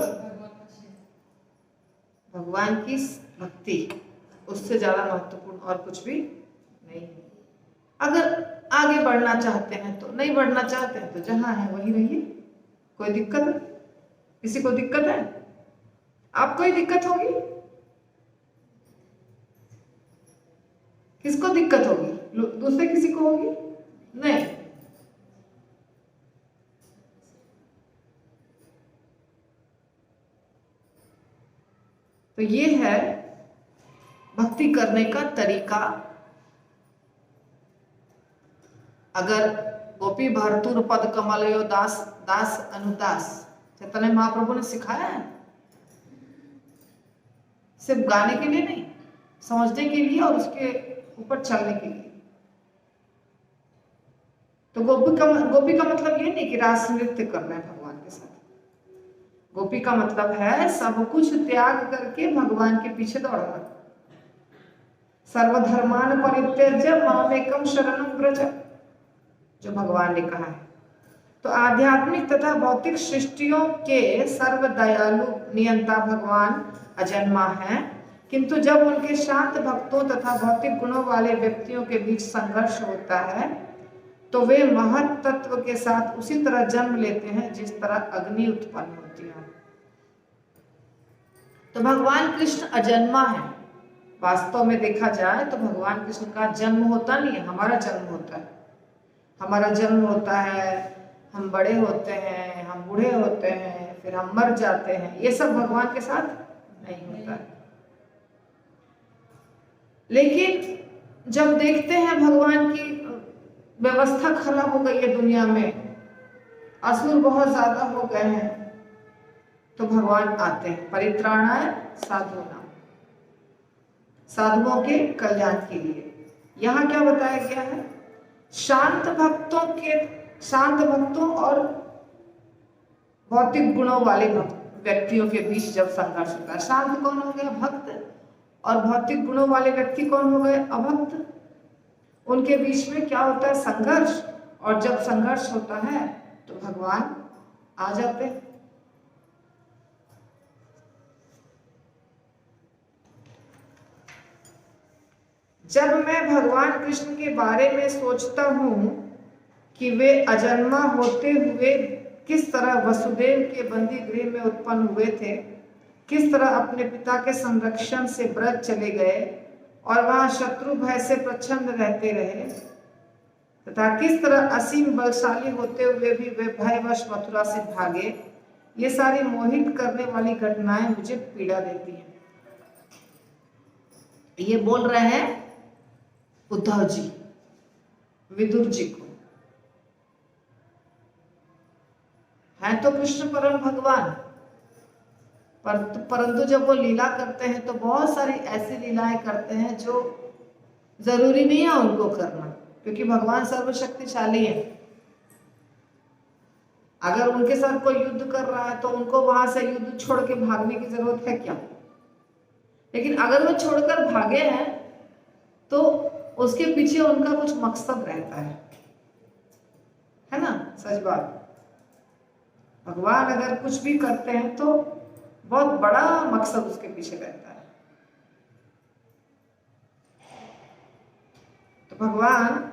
भगवान की भक्ति, उससे ज्यादा महत्वपूर्ण और कुछ भी नहीं है। अगर आगे बढ़ना चाहते हैं तो, नहीं बढ़ना चाहते हैं तो जहां है वहीं रहिए। कोई दिक्कत है? किसी को दिक्कत है? आपको ही दिक्कत होगी? किसको दिक्कत होगी? दूसरे किसी को होगी? नहीं। तो ये है भक्ति करने का तरीका। अगर गोपी भरतुर पद कमलयो दास दास अनुदास चैतन्य महाप्रभु ने सिखाया है, सिर्फ गाने के लिए नहीं, समझने के लिए और उसके ऊपर चलने के लिए। तो गोपी का मतलब ये नहीं कि रास नृत्य करना है भगवान के साथ। गोपी का मतलब है सब कुछ त्याग करके भगवान के पीछे दौड़ना। सर्वधर्मान परित्यज्य मामेकम शरणं व्रज, जो भगवान ने कहा है। तो आध्यात्मिक तथा भौतिक सृष्टियों के सर्व दयालु नियंता भगवान अजन्मा है, किंतु जब उनके शांत भक्तों तथा भौतिक गुणों वाले व्यक्तियों के बीच संघर्ष होता है तो वे महत तत्व के साथ उसी तरह जन्म लेते हैं जिस तरह अग्नि उत्पन्न होती है। तो भगवान कृष्ण अजन्मा है। वास्तव में देखा जाए तो भगवान कृष्ण का जन्म होता नहीं है, हमारा जन्म होता है। हमारा जन्म होता है, हम बड़े होते हैं, हम बूढ़े होते हैं, फिर हम मर जाते हैं, ये सब भगवान के साथ नहीं होता है। लेकिन जब देखते हैं भगवान की व्यवस्था खराब हो गई है दुनिया में, असुर बहुत ज्यादा हो गए हैं, तो भगवान आते हैं परित्राणाय साधूनां, साधुओं के कल्याण के लिए। यहाँ क्या बताया गया है? शांत भक्तों और भौतिक गुणों वाले व्यक्तियों के बीच जब संघर्ष होता है, शांत कौन हो गया? भक्त, और भौतिक गुणों वाले व्यक्ति कौन हो गए? अभक्त। उनके बीच में क्या होता है? संघर्ष। और जब संघर्ष होता है तो भगवान आ जाते हैं। जब मैं भगवान कृष्ण के बारे में सोचता हूँ कि वे अजन्मा होते हुए किस तरह वसुदेव के बंदी गृह में उत्पन्न हुए थे, किस तरह अपने पिता के संरक्षण से ब्रज चले गए और वहां शत्रु भय से प्रच्छन्न रहते रहे, तथा किस तरह असीम बलशाली होते हुए भी वे भयवश मथुरा से भागे, ये सारी मोहित करने वाली घटनाएं मुझे पीड़ा देती हैं। ये बोल रहे हैं उद्धव जी विदुर जी को। है तो कृष्ण परम भगवान, परंतु जब वो लीला करते हैं तो बहुत सारी ऐसी लीलाएं करते हैं जो जरूरी नहीं है उनको करना, क्योंकि भगवान सर्वशक्तिशाली है। अगर उनके साथ कोई युद्ध कर रहा है तो उनको वहां से युद्ध छोड़ के भागने की जरूरत है क्या? लेकिन अगर वो छोड़कर भागे हैं तो उसके पीछे उनका कुछ मकसद रहता है ना? सच बात। भगवान अगर कुछ भी करते हैं तो बहुत बड़ा मकसद उसके पीछे रहता है। तो भगवान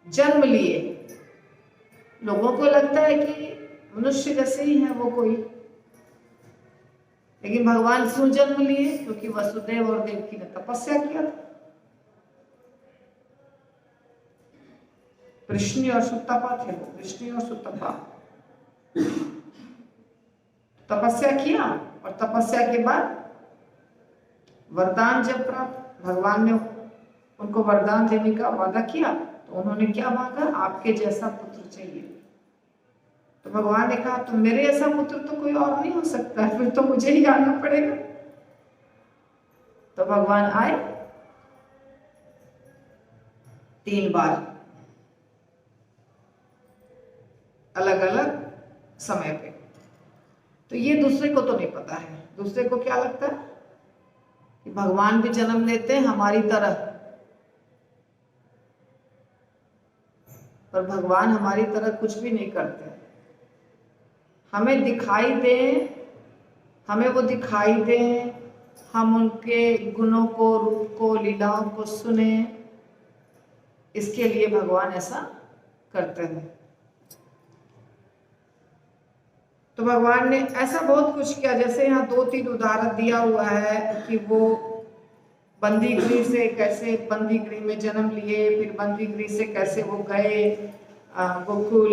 जन्म लिए, लोगों को लगता है कि मनुष्य जैसे ही है वो कोई, लेकिन भगवान क्यों जन्म लिए? क्योंकि वसुदेव और देवकी ने तपस्या किया था। वृष्णि और सुतपा थे वो, वृष्णि और सुतपा। तपस्या किया और तपस्या के बाद वरदान जब प्राप्त, भगवान ने उनको वरदान देने का वादा किया, तो उन्होंने क्या मांगा? आपके जैसा पुत्र चाहिए। तो भगवान ने कहा तो मेरे ऐसा पुत्र तो कोई और नहीं हो सकता, फिर तो मुझे ही आना पड़ेगा। तो भगवान आए 3 बार अलग अलग समय पे। तो ये दूसरे को तो नहीं पता है। दूसरे को क्या लगता है कि भगवान भी जन्म लेते हैं हमारी तरह, पर भगवान हमारी तरह कुछ भी नहीं करते। हमें दिखाई दे, हमें वो दिखाई दे, हम उनके गुणों को, रूप को, लीलाओं को सुने, इसके लिए भगवान ऐसा करते हैं। तो भगवान ने ऐसा बहुत कुछ किया, जैसे यहाँ 2-3 उदाहरण दिया हुआ है कि वो बंदी गृह से कैसे बंदी गृह में जन्म लिए, फिर बंदी गृह से कैसे वो गए गोकुल,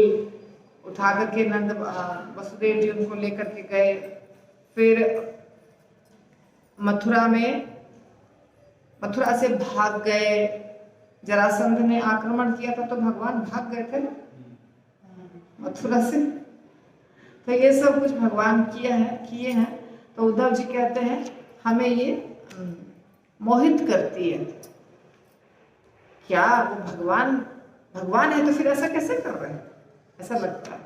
उठा करके नंद वसुदेव जी उनको लेकर के गए, फिर मथुरा से भाग गए, जरासंध ने आक्रमण किया था तो भगवान भाग गए थे ना मथुरा से। तो ये सब कुछ भगवान किए हैं। तो उद्धव जी कहते हैं हमें ये मोहित करती है। क्या वो भगवान भगवान है तो फिर ऐसा कैसे कर रहे हैं, ऐसा लगता है,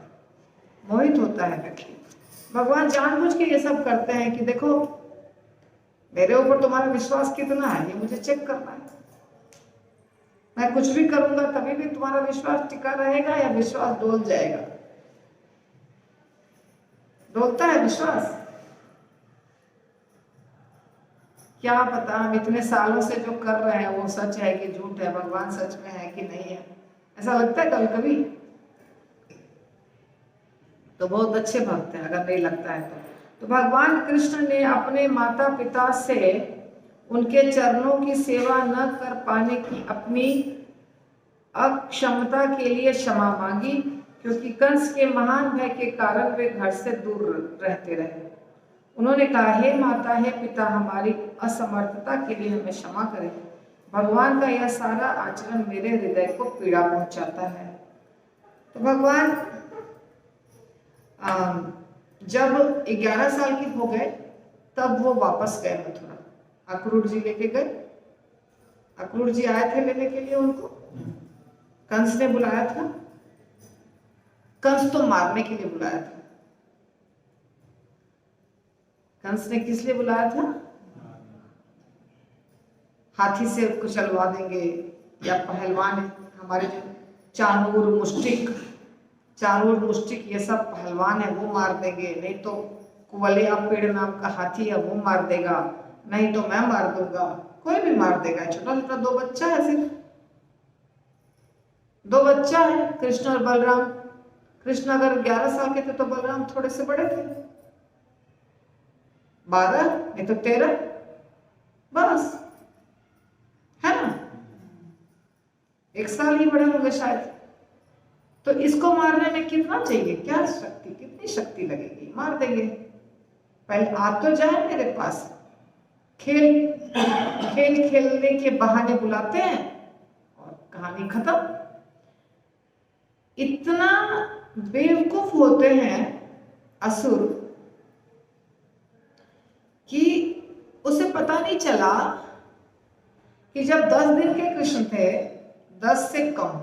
मोहित होता है व्यक्ति। भगवान जानबूझ के ये सब करते हैं कि देखो मेरे ऊपर तुम्हारा विश्वास कितना है, ये मुझे चेक करना है। मैं कुछ भी करूंगा तभी भी तुम्हारा विश्वास टिका रहेगा या विश्वास डोल जाएगा। डोलता है विश्वास, क्या पता हम इतने सालों से जो कर रहे हैं वो सच है कि झूठ है, भगवान सच में है कि नहीं है, ऐसा लगता है कभी कभी। तो बहुत अच्छे भक्त हैं, अगर नहीं लगता है तो भगवान कृष्ण ने अपने माता पिता से उनके चरणों की सेवा न कर पाने की अपनी अक्षमता के लिए क्षमा मांगी, क्योंकि कंस के महान भय के कारण वे घर से दूर रहते रहे। उन्होंने कहा, हे माता, हे पिता, हमारी असमर्थता के लिए हमें क्षमा करें। भगवान का यह सारा आचरण मेरे हृदय को पीड़ा पहुंचाता है। तो भगवान जब 11 साल के हो गए तब वो वापस गए मथुरा। अक्रूर जी लेके गए, अक्रूर जी आए थे लेने के लिए उनको, कंस ने बुलाया था। कंस तो मारने के लिए बुलाया था। कंस ने किस लिए बुलाया था? हाथी से कुचलवा देंगे, या पहलवान हमारे जो चाणूर मुष्टिक ये सब पहलवान है वो मार देंगे, नहीं तो कुवलिया पेड़ नाम का हाथी है वो मार देगा, नहीं तो मैं मार दूंगा, कोई भी मार देगा। छोटा छोटा 2 बच्चा है, सिर्फ 2 बच्चा है, कृष्ण और बलराम। कृष्ण अगर 11 साल के थे तो बलराम थोड़े से बड़े थे, 12 नहीं तो 13, बस, है ना, 1 साल ही बड़े होंगे शायद। तो इसको मारने में कितना चाहिए, क्या शक्ति, कितनी शक्ति लगेगी, मार देंगे। पहले आ तो जाए मेरे पास, खेलने के बहाने बुलाते हैं और कहानी खत्म। इतना बेवकूफ होते हैं असुर कि उसे पता नहीं चला कि जब 10 दिन के कृष्ण थे, 10 से कम,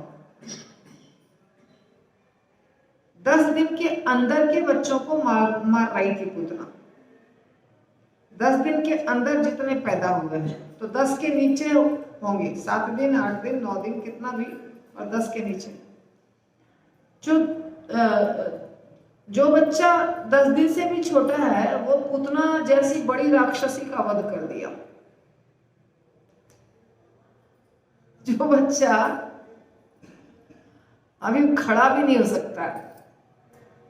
10 दिन के अंदर के बच्चों को मार रही थी पूतना। 10 दिन के अंदर जितने पैदा हुए हैं, तो 10 के नीचे होंगे, 7 दिन, 8 दिन, 9 दिन, कितना भी, और 10 के नीचे जो बच्चा 10 दिन से भी छोटा है वो पूतना जैसी बड़ी राक्षसी का वध कर दिया। जो बच्चा अभी खड़ा भी नहीं हो सकता है,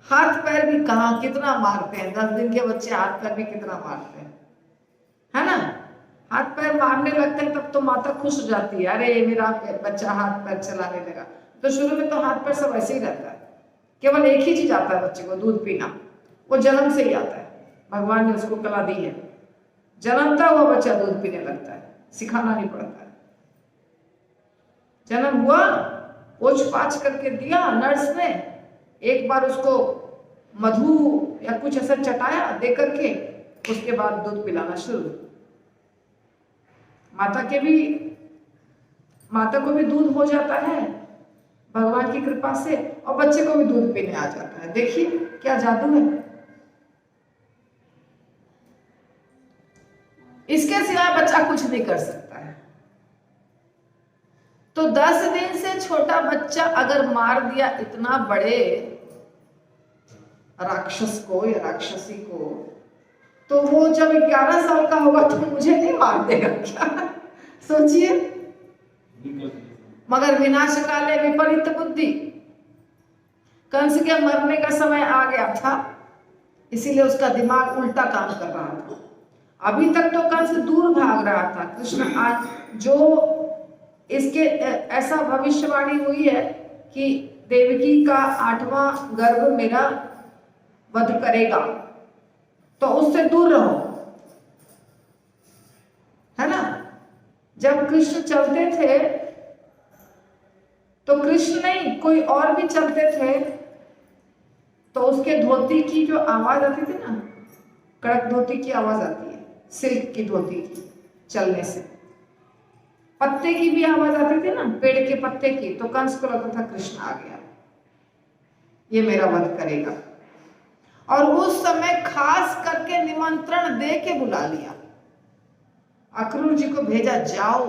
हाथ पैर भी कहाँ, कितना मारते हैं 10 दिन के बच्चे, हाथ पैर भी कितना मारते हैं, है ना। हाथ पैर मारने लगते हैं तब तो माता खुश हो जाती है, अरे मेरा बच्चा हाथ पैर चलाने लगा। तो शुरू में तो हाथ पैर सब ऐसे ही रहता है, केवल एक ही चीज आता है बच्चे को, दूध पीना, वो जन्म से ही आता है, भगवान ने उसको कला दी है। जन्मता हुआ बच्चा दूध पीने लगता है, सिखाना नहीं पड़ता है। जन्म हुआ, पोछ पाछ करके दिया नर्स ने, एक बार उसको मधु या कुछ ऐसा चटाया दे करके, उसके बाद दूध पिलाना शुरू। माता को भी दूध हो जाता है भगवान की कृपा से, और बच्चे को भी दूध पीने आ जाता है। देखिए क्या जादू है। इसके सिवाय बच्चा कुछ नहीं कर सकता है। तो 10 दिन से छोटा बच्चा अगर मार दिया इतना बड़े राक्षस को या राक्षसी को, तो वो जब 11 साल का होगा तो मुझे नहीं मार देगा क्या? सोचिए। मगर विनाश काले विपरीत बुद्धि, कंस के मरने का समय आ गया था, इसीलिए उसका दिमाग उल्टा काम कर रहा था। अभी तक तो कंस दूर भाग रहा था। कृष्ण आज जो इसके ऐसा भविष्यवाणी हुई है कि देवकी का 8वां गर्भ मेरा वध करेगा, तो उससे दूर रहो, है ना। जब कृष्ण चलते थे तो कृष्ण नहीं कोई और भी चलते थे, तो उसके धोती की जो आवाज आती थी ना, कड़क धोती की आवाज आती है, सिल्क की धोती की चलने से, पत्ते की भी आवाज आती थी ना, पेड़ के पत्ते की, तो कंस को लगता था कृष्ण आ गया, ये मेरा वध करेगा। और उस समय खास करके निमंत्रण दे के बुला लिया, अक्रूर जी को भेजा, जाओ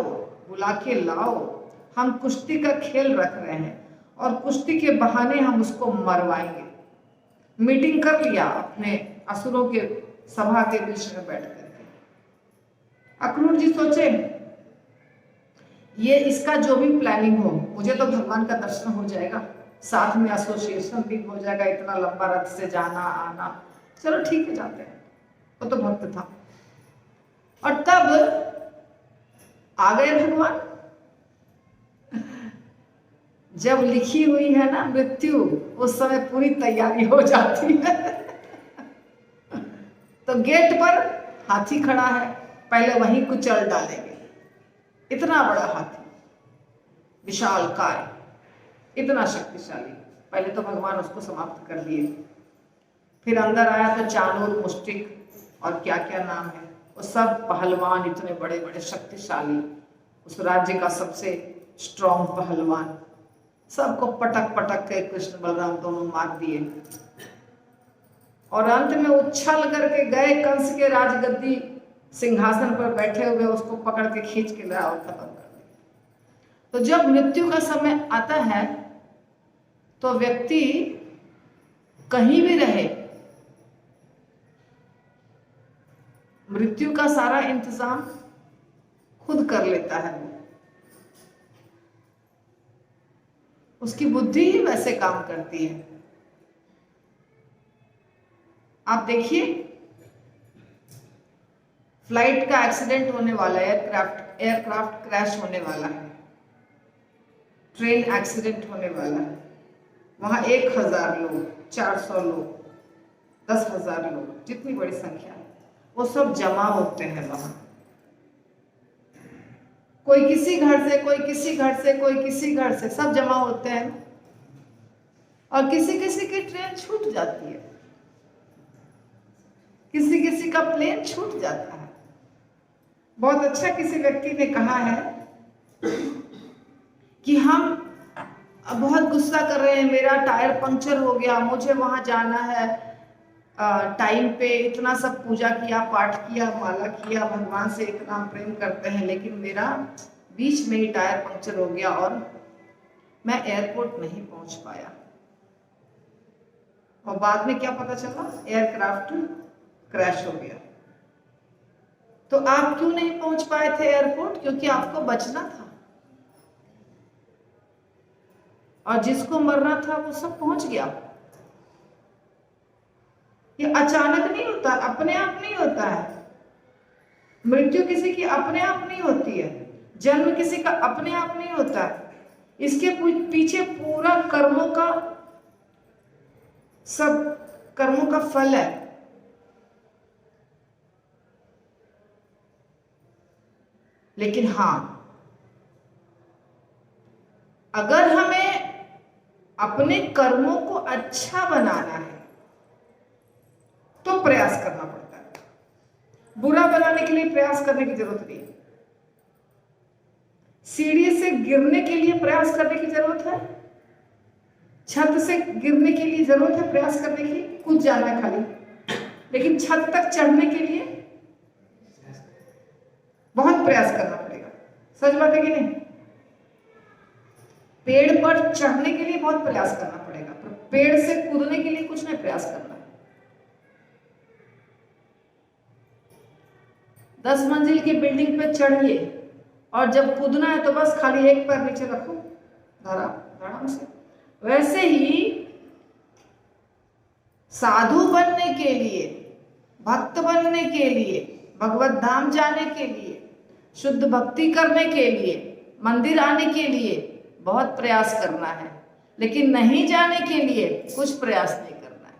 बुला के लाओ, हम कुश्ती का खेल रख रहे हैं और कुश्ती के बहाने हम उसको मरवाएंगे। मीटिंग कर लिया अपने असुरों के सभा के बीच में बैठ करके। अक्रूर जी सोचे ये इसका जो भी प्लानिंग हो, मुझे तो भगवान का दर्शन हो जाएगा, साथ में एसोसिएशन भी हो जाएगा, इतना लंबा रथ से जाना आना, चलो ठीक है जाते हैं। वो तो भक्त था। और तब आ गए भगवान। जब लिखी हुई है ना मृत्यु, उस समय पूरी तैयारी हो जाती है। तो गेट पर हाथी खड़ा है, पहले वहीं कुचल डालेंगे। इतना बड़ा हाथी, विशाल काय, इतना शक्तिशाली, पहले तो भगवान उसको समाप्त कर दिए। फिर अंदर आया तो चाणूर, मुष्टिक और क्या क्या नाम है, वो सब पहलवान, इतने बड़े बड़े शक्तिशाली, उस राज्य का सबसे स्ट्रॉन्ग पहलवान, सबको पटक पटक के कृष्ण बलराम दोनों मार दिए। और अंत में उछल करके गए कंस के राजगद्दी सिंहासन पर बैठे हुए, उसको पकड़ के खींच के लाया और खत्म कर दिया। तो जब मृत्यु का समय आता है तो व्यक्ति कहीं भी रहे, मृत्यु का सारा इंतजाम खुद कर लेता है। उसकी बुद्धि ही वैसे काम करती है। आप देखिए, फ्लाइट का एक्सीडेंट होने वाला है, एयरक्राफ्ट क्रैश होने वाला है, ट्रेन एक्सीडेंट होने वाला है, वहां 1000 लोग, 400 लोग, 10,000 लोग, जितनी बड़ी संख्या है, वो सब जमा होते हैं वहां। कोई किसी घर से, कोई किसी घर से, कोई किसी घर से, सब जमा होते हैं। और किसी किसी की ट्रेन छूट जाती है, किसी किसी का प्लेन छूट जाता है। बहुत अच्छा किसी व्यक्ति ने कहा है कि हम बहुत गुस्सा कर रहे हैं, मेरा टायर पंक्चर हो गया, मुझे वहां जाना है टाइम पे, इतना सब पूजा किया, पाठ किया, माला किया, भगवान से इतना प्रेम करते हैं, लेकिन मेरा बीच में ही टायर पंक्चर हो गया और मैं एयरपोर्ट नहीं पहुंच पाया। और बाद में क्या पता चला, एयरक्राफ्ट क्रैश हो गया। तो आप क्यों नहीं पहुंच पाए थे एयरपोर्ट? क्योंकि आपको बचना था, और जिसको मरना था वो सब पहुंच गया। ये अचानक नहीं होता, अपने आप नहीं होता है। मृत्यु किसी की अपने आप नहीं होती है, जन्म किसी का अपने आप नहीं होता है। इसके पीछे पूरा कर्मों का, सब कर्मों का फल है। लेकिन हाँ, अगर हमें अपने कर्मों को अच्छा बनाना है तो प्रयास करना पड़ता है। बुरा बनाने के लिए प्रयास करने की जरूरत नहीं। सीढ़ी से गिरने के लिए प्रयास करने की जरूरत है, छत से गिरने के लिए जरूरत है प्रयास करने की, कूद जाना है खाली। लेकिन छत तक चढ़ने के लिए बहुत प्रयास करना पड़ेगा। सच बात है कि नहीं? पेड़ पर चढ़ने के लिए बहुत प्रयास करना पड़ेगा, पर पेड़ से कूदने के लिए कुछ नहीं प्रयास करना है। 10 मंजिल की बिल्डिंग पे चढ़िए और जब कूदना है तो बस खाली एक पैर नीचे रखो, आराम से। वैसे ही साधु बनने के लिए, भक्त बनने के लिए, भगवत धाम जाने के लिए, शुद्ध भक्ति करने के लिए, मंदिर आने के लिए बहुत प्रयास करना है। लेकिन नहीं जाने के लिए कुछ प्रयास नहीं करना है।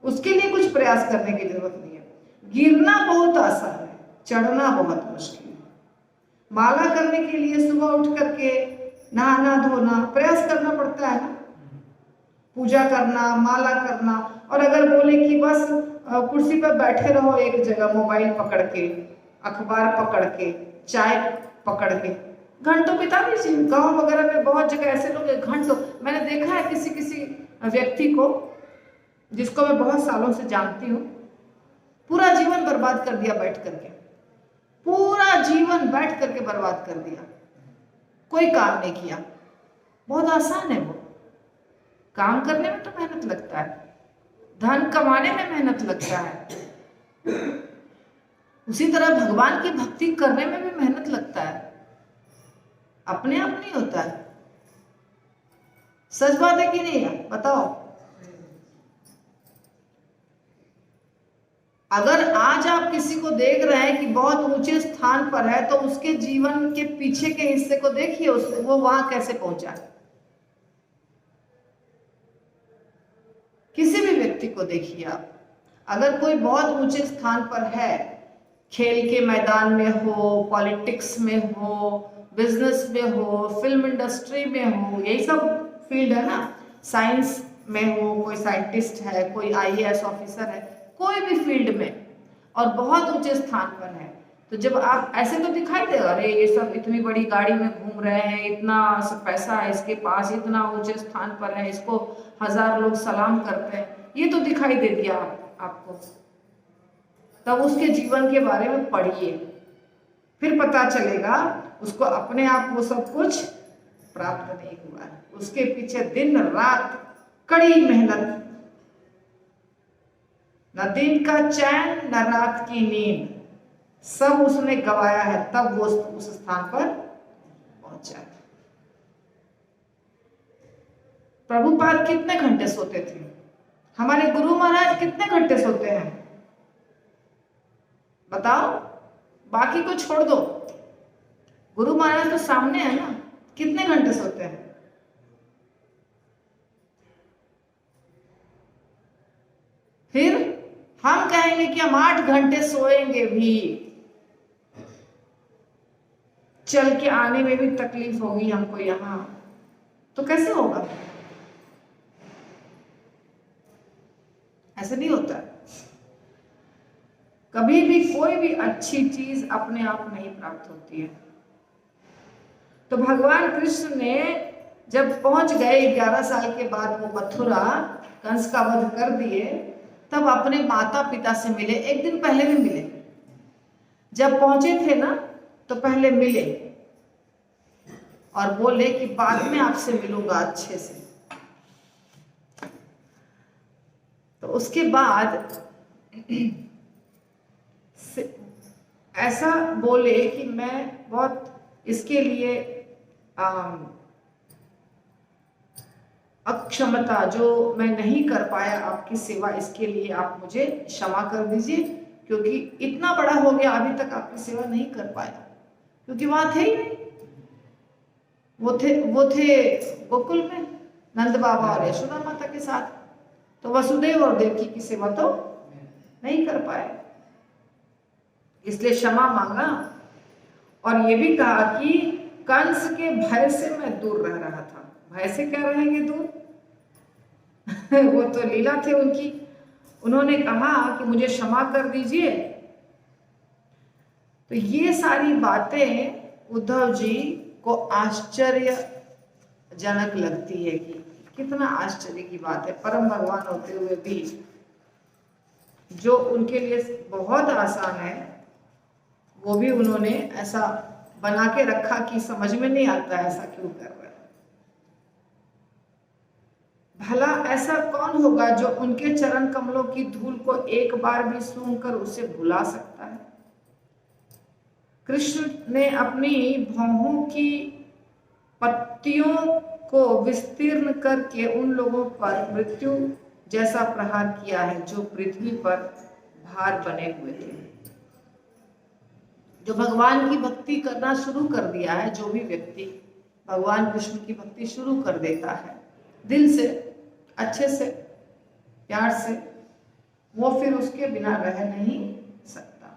उसके लिए कुछ प्रयास करने की जरूरत नहीं है। गिरना बहुत आसान है, चढ़ना बहुत मुश्किल है। माला करने के लिए सुबह उठ करके नहाना धोना प्रयास करना पड़ता है ना, पूजा करना, माला करना। और अगर बोले कि बस कुर्सी पर बैठे रहो एक जगह मोबाइल पकड़ के, अखबार पकड़ के, चाय पकड़ के घंटों बिता दीजिए। गांव वगैरह में बहुत जगह ऐसे लोग घंटों, मैंने देखा है किसी किसी व्यक्ति को जिसको मैं बहुत सालों से जानती हूँ, पूरा जीवन बर्बाद कर दिया बैठ करके, पूरा जीवन बैठ करके बर्बाद कर दिया, कोई काम नहीं किया। बहुत आसान है वो, काम करने में तो मेहनत लगता है, धन कमाने में मेहनत लगता है, उसी तरह भगवान की भक्ति करने में भी मेहनत लगता है, अपने आप नहीं होता है। सच बात है कि नहीं है, बताओ। अगर आज आप किसी को देख रहे हैं कि बहुत ऊंचे स्थान पर है, तो उसके जीवन के पीछे के हिस्से को देखिए, वो वहां कैसे पहुंचा है। किसी भी व्यक्ति को देखिए आप, अगर कोई बहुत ऊंचे स्थान पर है, खेल के मैदान में हो, पॉलिटिक्स में हो, बिजनेस में हो, फिल्म इंडस्ट्री में हो, यही सब फील्ड है ना, साइंस में हो, कोई साइंटिस्ट है, कोई आईएएस ऑफिसर है, कोई भी फील्ड में, और बहुत ऊंचे स्थान पर है, तो जब आप ऐसे तो दिखाई देगा, अरे ये सब इतनी बड़ी गाड़ी में घूम रहे हैं, इतना सब पैसा है इसके पास, इतना ऊंचे स्थान पर है, इसको 1000 लोग सलाम करते हैं, ये तो दिखाई दे दिया आपको। तब उसके जीवन के बारे में पढ़िए, फिर पता चलेगा उसको अपने आप वो सब कुछ प्राप्त नहीं हुआ है, उसके पीछे दिन रात कड़ी मेहनत, न दिन का चैन न रात की नींद, सब उसने गवाया है, तब वो उस स्थान पर पहुंचा है। प्रभुपाद कितने घंटे सोते थे? हमारे गुरु महाराज कितने घंटे सोते हैं? बताओ, बाकी को छोड़ दो, गुरु महाराज तो सामने है ना, कितने घंटे सोते हैं? फिर हम कहेंगे कि हम 8 घंटे सोएंगे भी, चल के आने में भी तकलीफ होगी हमको यहां, तो कैसे होगा? ऐसे नहीं होता। कभी भी कोई भी अच्छी चीज अपने आप नहीं प्राप्त होती है। तो भगवान कृष्ण ने जब पहुंच गए 11 साल के बाद वो मथुरा, कंस का वध कर दिए, तब अपने माता पिता से मिले। एक दिन पहले भी मिले, जब पहुंचे थे ना तो पहले मिले और बोले कि बाद में आपसे मिलूंगा अच्छे से। तो उसके बाद ऐसा बोले कि मैं बहुत इसके लिए अक्षमता, जो मैं नहीं कर पाया आपकी सेवा, इसके लिए आप मुझे क्षमा कर दीजिए, क्योंकि इतना बड़ा हो गया अभी तक आपकी सेवा नहीं कर पाया, क्योंकि वहां थे ही नहीं। वो थे गोकुल में नंद बाबा और यशोदा माता के साथ, तो वसुदेव और देवकी की सेवा तो नहीं कर पाए, इसलिए क्षमा मांगा। और ये भी कहा कि कंस के भय से मैं दूर रह रहा था। भय से क्या रहेंगे दूर वो तो लीला थे उनकी। उन्होंने कहा कि मुझे क्षमा कर दीजिए। तो ये सारी बातें उद्धव जी को आश्चर्यजनक लगती है कि कितना आश्चर्य की बात है, परम भगवान होते हुए भी जो उनके लिए बहुत आसान है वो भी उन्होंने ऐसा बना के रखा कि समझ में नहीं आता ऐसा क्यों कर रहे हैं। भला ऐसा कौन होगा जो उनके चरण कमलों की धूल को एक बार भी सूंघकर उसे भुला सकता है? कृष्ण ने अपनी भौहों की पत्तियों को विस्तीर्ण करके उन लोगों पर मृत्यु जैसा प्रहार किया है जो पृथ्वी पर भार बने हुए थे। जो भगवान की भक्ति करना शुरू कर दिया है, जो भी व्यक्ति भगवान कृष्ण की भक्ति शुरू कर देता है दिल से, अच्छे से, प्यार से, वो फिर उसके बिना रह नहीं सकता।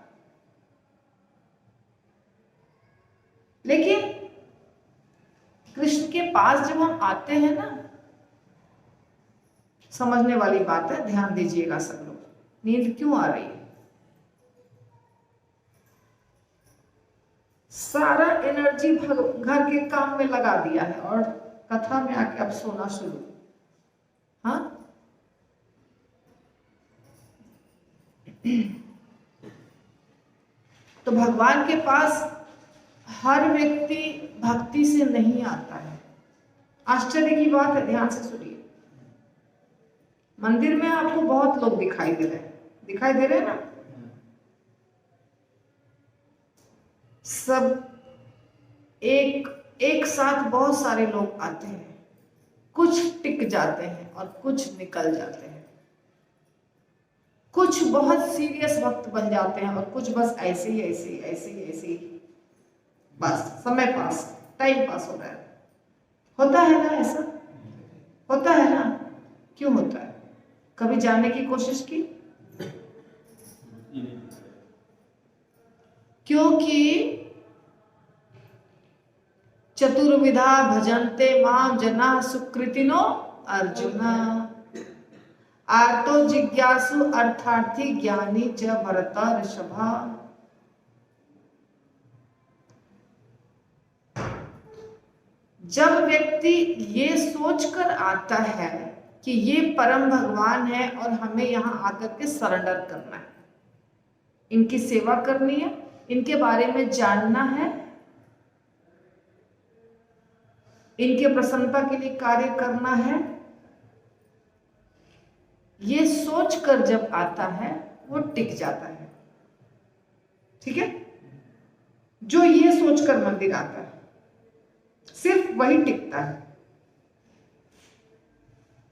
लेकिन कृष्ण के पास जब हम आते हैं ना, समझने वाली बात है, ध्यान दीजिएगा सब लोग। नींद क्यों आ रही है? सारा एनर्जी घर के काम में लगा दिया है और कथा में आके अब सोना शुरू। हाँ, तो भगवान के पास हर व्यक्ति भक्ति से नहीं आता है। आश्चर्य की बात है, ध्यान से सुनिए। मंदिर में आपको बहुत लोग दिखाई दे रहे हैं, दिखाई दे रहे हैं ना, सब एक साथ बहुत सारे लोग आते हैं, कुछ टिक जाते हैं और कुछ निकल जाते हैं, कुछ बहुत सीरियस वक्त बन जाते हैं और कुछ बस ऐसे ही बस समय पास, टाइम पास हो रहा है। होता है ना, ऐसा होता है ना? क्यों होता है? कभी जानने की कोशिश की? क्योंकि चतुर्विधा भजन्ते माम जना सुकृतिनो अर्जुन, आर्तो जिज्ञासु अर्थार्थी ज्ञानी च भरत ऋषभा। जब व्यक्ति ये सोचकर आता है कि ये परम भगवान है और हमें यहाँ आकर के सरेंडर करना है, इनकी सेवा करनी है, इनके बारे में जानना है, इनके प्रसन्नता के लिए कार्य करना है, ये सोचकर जब आता है वो टिक जाता है। ठीक है? जो ये सोचकर मंदिर आता है सिर्फ वही टिकता है,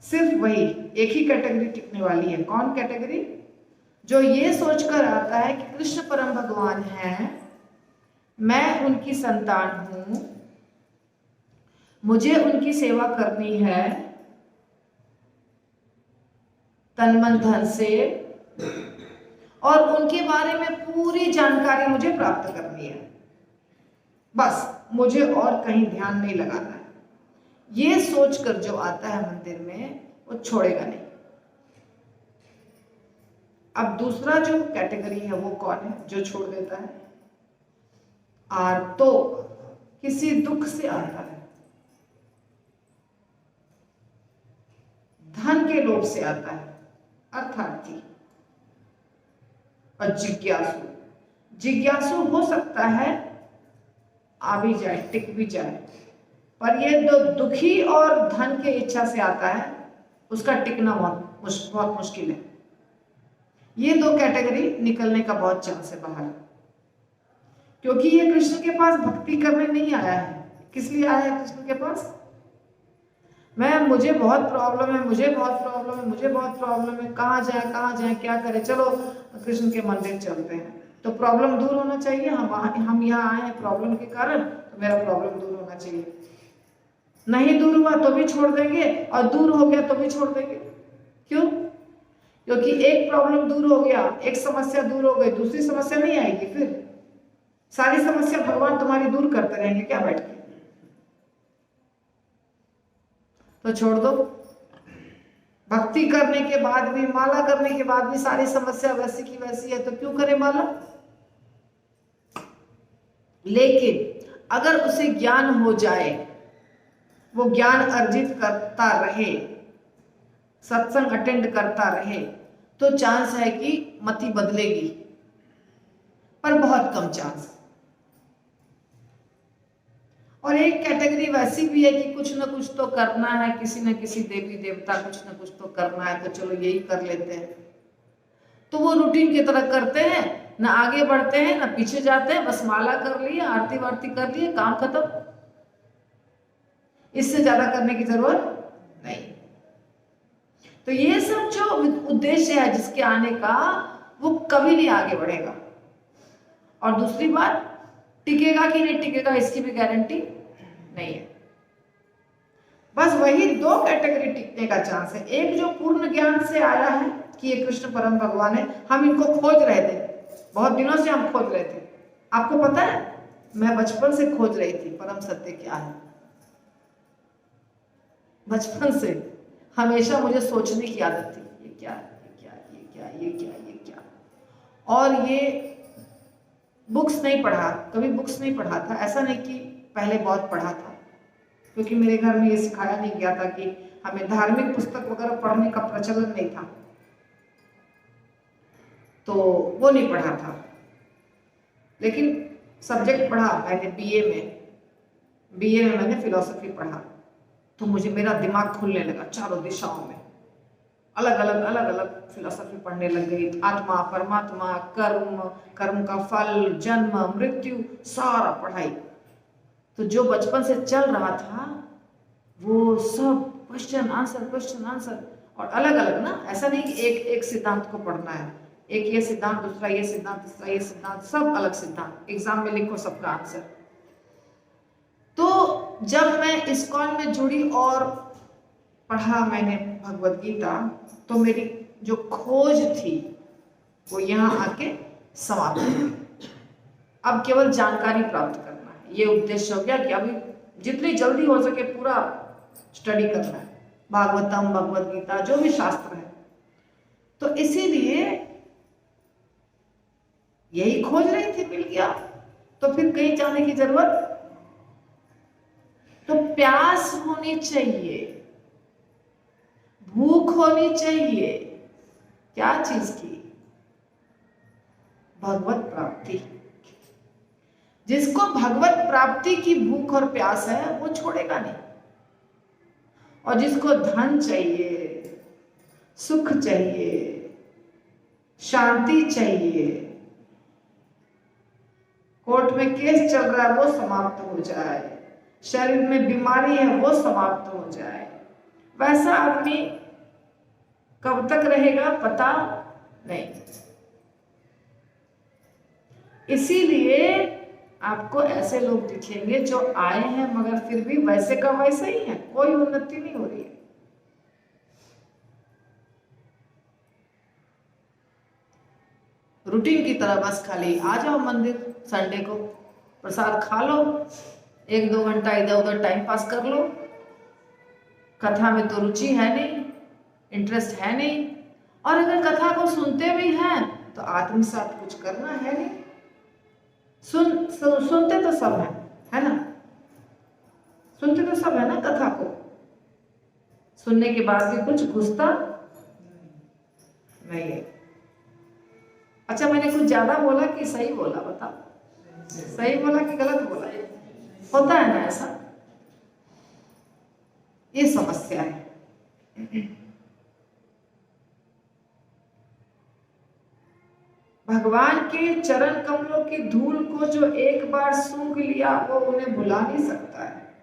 सिर्फ वही। एक ही कैटेगरी टिकने वाली है। कौन कैटेगरी? जो ये सोचकर आता है कि कृष्ण परम भगवान है, मैं उनकी संतान हूं, मुझे उनकी सेवा करनी है तन मन धन से, और उनके बारे में पूरी जानकारी मुझे प्राप्त करनी है, बस मुझे और कहीं ध्यान नहीं लगाना है। ये सोचकर जो आता है मंदिर में वो छोड़ेगा नहीं। अब दूसरा जो कैटेगरी है वो कौन है? जो छोड़ देता है। तो किसी दुख से आता है, धन के लोभ से आता है, अर्थार्थी। और जिज्ञासु हो सकता है आ भी जाए, टिक भी जाए, पर ये जो दुखी और धन के इच्छा से आता है उसका टिकना बहुत मुश्किल है। ये दो कैटेगरी निकलने का बहुत चांस है बाहर, क्योंकि ये कृष्ण के पास भक्ति करने नहीं आया है। किस लिए आया है कृष्ण के पास? मुझे बहुत प्रॉब्लम है, मुझे बहुत प्रॉब्लम है, कहाँ जाए, क्या करें, चलो कृष्ण के मंदिर चलते हैं। तो प्रॉब्लम दूर होना चाहिए। हम यहाँ आए हैं प्रॉब्लम के कारण, तो मेरा प्रॉब्लम दूर होना चाहिए। नहीं दूर हुआ तो भी छोड़ देंगे, और दूर हो गया तो भी छोड़ देंगे। क्यों? क्योंकि एक प्रॉब्लम दूर हो गया, एक समस्या दूर हो गई, दूसरी समस्या नहीं आएगी। फिर सारी समस्या भगवान तुम्हारी दूर करते रहेंगे क्या बैठ के? तो छोड़ दो। भक्ति करने के बाद भी, माला करने के बाद भी सारी समस्या वैसी की वैसी है, तो क्यों करे माला? लेकिन अगर उसे ज्ञान हो जाए, वो ज्ञान अर्जित करता रहे, सत्संग अटेंड करता रहे, तो चांस है कि मति बदलेगी, पर बहुत कम चांस। और एक कैटेगरी वैसी भी है कि कुछ ना कुछ तो करना है, किसी न किसी देवी देवता कुछ ना कुछ तो करना है, तो चलो यही कर लेते हैं। तो वो रूटीन की तरह करते हैं, ना आगे बढ़ते हैं ना पीछे जाते हैं, बस माला कर लिए, आरती वारती कर लिए, काम खत्म। इससे ज्यादा करने की जरूरत नहीं। तो ये सब जो उद्देश्य है जिसके आने का, वो कभी नहीं आगे बढ़ेगा। और दूसरी बात, टिकेगा कि नहीं टिकेगा इसकी भी गारंटी नहीं है। बस वही दो कैटेगरी टिकने का चांस है। एक जो पूर्ण ज्ञान से आया है कि ये कृष्ण परम भगवान है, हम इनको खोज रहे थे, बहुत दिनों से हम खोज रहे थे। आपको पता है, मैं बचपन से खोज रही थी परम सत्य क्या है। बचपन से हमेशा मुझे सोचने की आदत थी, ये क्या, ये क्या, ये क्या, ये क्या, ये क्या। और ये बुक्स नहीं पढ़ा, कभी बुक्स नहीं पढ़ा था। ऐसा नहीं कि पहले बहुत पढ़ा था, क्योंकि मेरे घर में ये सिखाया नहीं गया था कि हमें धार्मिक पुस्तक वगैरह पढ़ने का प्रचलन नहीं था, तो वो नहीं पढ़ा था। लेकिन सब्जेक्ट पढ़ा मैंने बीए में मैंने फिलॉसफी पढ़ा, तो मुझे मेरा दिमाग खुलने लगा चारों दिशाओं में। अलग अलग फिलॉसफी पढ़ने लग गई। आत्मा, परमात्मा, कर्म का फल, जन्म, मृत्यु, सारा पढ़ाई। तो जो बचपन से चल रहा था वो सब क्वेश्चन आंसर और अलग अलग ना, ऐसा नहीं कि एक सिद्धांत को पढ़ना है, एक ये सिद्धांत, दूसरा ये सिद्धांत, तीसरा ये सिद्धांत, सब अलग सिद्धांत, एग्जाम में लिखो सबका आंसर। तो जब मैं इस्कॉन में जुड़ी और पढ़ा मैंने भगवद गीता, तो मेरी जो खोज थी वो यहाँ आके समाप्त हो गई। अब केवल जानकारी प्राप्त करना है, ये उद्देश्य हो गया कि अभी जितनी जल्दी हो सके पूरा स्टडी करना है, भागवतम, भगवद गीता, जो भी शास्त्र है। तो इसीलिए यही खोज रही थी, मिल गया, तो फिर कहीं जाने की जरूरत। तो प्यास होनी चाहिए, भूख होनी चाहिए, क्या चीज की? भगवत प्राप्ति। जिसको भगवत प्राप्ति की भूख और प्यास है वो छोड़ेगा नहीं। और जिसको धन चाहिए, सुख चाहिए, शांति चाहिए, कोर्ट में केस चल रहा है वो समाप्त हो जाए, शरीर में बीमारी है वो समाप्त हो जाए, वैसा आदमी कब तक रहेगा पता नहीं। इसीलिए आपको ऐसे लोग दिखेंगे जो आए हैं मगर फिर भी वैसे का वैसे ही है, कोई उन्नति नहीं हो रही है। रूटीन की तरह बस खाली आ जाओ मंदिर, संडे को प्रसाद खा लो, 1-2 घंटा इधर उधर टाइम पास कर लो। कथा में तो रुचि है नहीं, इंटरेस्ट है नहीं, और अगर कथा को सुनते भी हैं तो आत्मसात कुछ करना है नहीं। सुनते तो सब है ना, सुनते तो सब है ना कथा को, सुनने के बाद भी कुछ घुसता नहीं है। अच्छा, मैंने कुछ ज्यादा बोला कि सही बोला? बताओ, सही बोला कि गलत बोला? होता है ना ऐसा, ये समस्या है। भगवान के चरण कमलों की धूल को जो एक बार सूंघ लिया वो उन्हें भुला नहीं सकता है,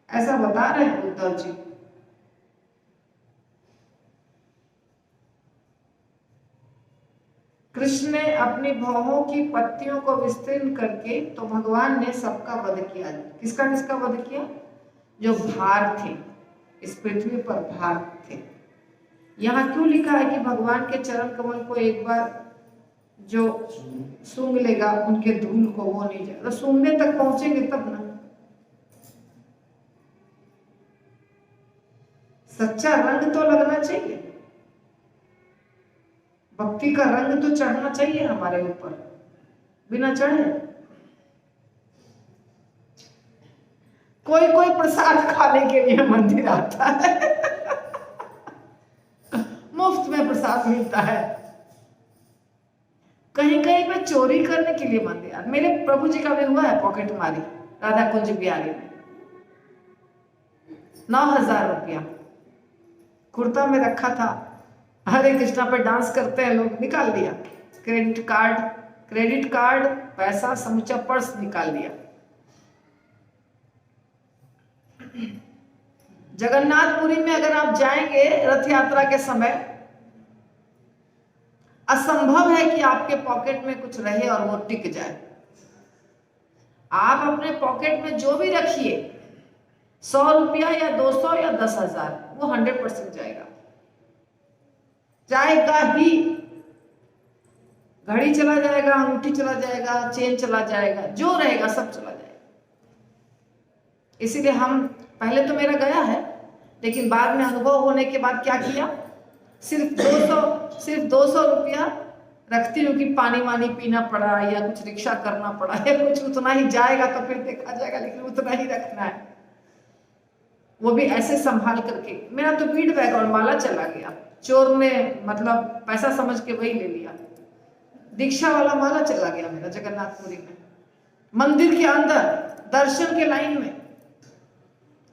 ऐसा बता रहे हैं उद्धव जी। कृष्ण ने अपनी भौहों की पत्तियों को विस्तीर्ण करके, तो भगवान ने सबका वध किया। किसका किसका वध किया? जो भार थे, इस पृथ्वी पर भार थे। यहाँ क्यों लिखा है कि भगवान के चरण कमल को एक बार जो सूंघ लेगा उनके धूल को वो नहीं जाएगा? तो सूंघने तक पहुंचेंगे तब ना। सच्चा रंग तो लगना चाहिए, भक्ति का रंग तो चढ़ना चाहिए हमारे ऊपर, बिना चढ़े कोई कोई प्रसाद खाने के लिए मंदिर आता है मुफ्त में प्रसाद मिलता है, कहीं कहीं पे चोरी करने के लिए मंदिर। मेरे प्रभु जी का भी हुआ है पॉकेट मारी, राधा कुंज बिहारी में 9,000 रुपया कुर्ता में रखा था, हरे कृष्णा पे डांस करते हैं लोग, निकाल दिया। क्रेडिट कार्ड पैसा समूचा पर्स निकाल दिया। जगन्नाथपुरी में अगर आप जाएंगे रथ यात्रा के समय, असंभव है कि आपके पॉकेट में कुछ रहे और वो टिक जाए। आप अपने पॉकेट में जो भी रखिए, 100 रुपया या 200 या 10,000, वो 100% जाएगा, जाएगा ही। घड़ी चला जाएगा, अंगूठी चला जाएगा, चेन चला जाएगा, जो रहेगा सब चला जाएगा। इसीलिए हम, पहले तो मेरा गया है, लेकिन बाद में अनुभव होने के बाद क्या किया, सिर्फ 200 रुपया रखती हूँ कि पानी वानी पीना पड़ा या कुछ रिक्शा करना पड़ा या कुछ, उतना ही जाएगा तो फिर देखा जाएगा, लेकिन उतना ही रखना है, वो भी ऐसे संभाल करके। मेरा तो बीड बैग और माला चला गया, चोर ने मतलब पैसा समझ के वही ले लिया। दीक्षा वाला माला चला गया मेरा जगन्नाथपुरी में, मंदिर के अंदर दर्शन के लाइन में,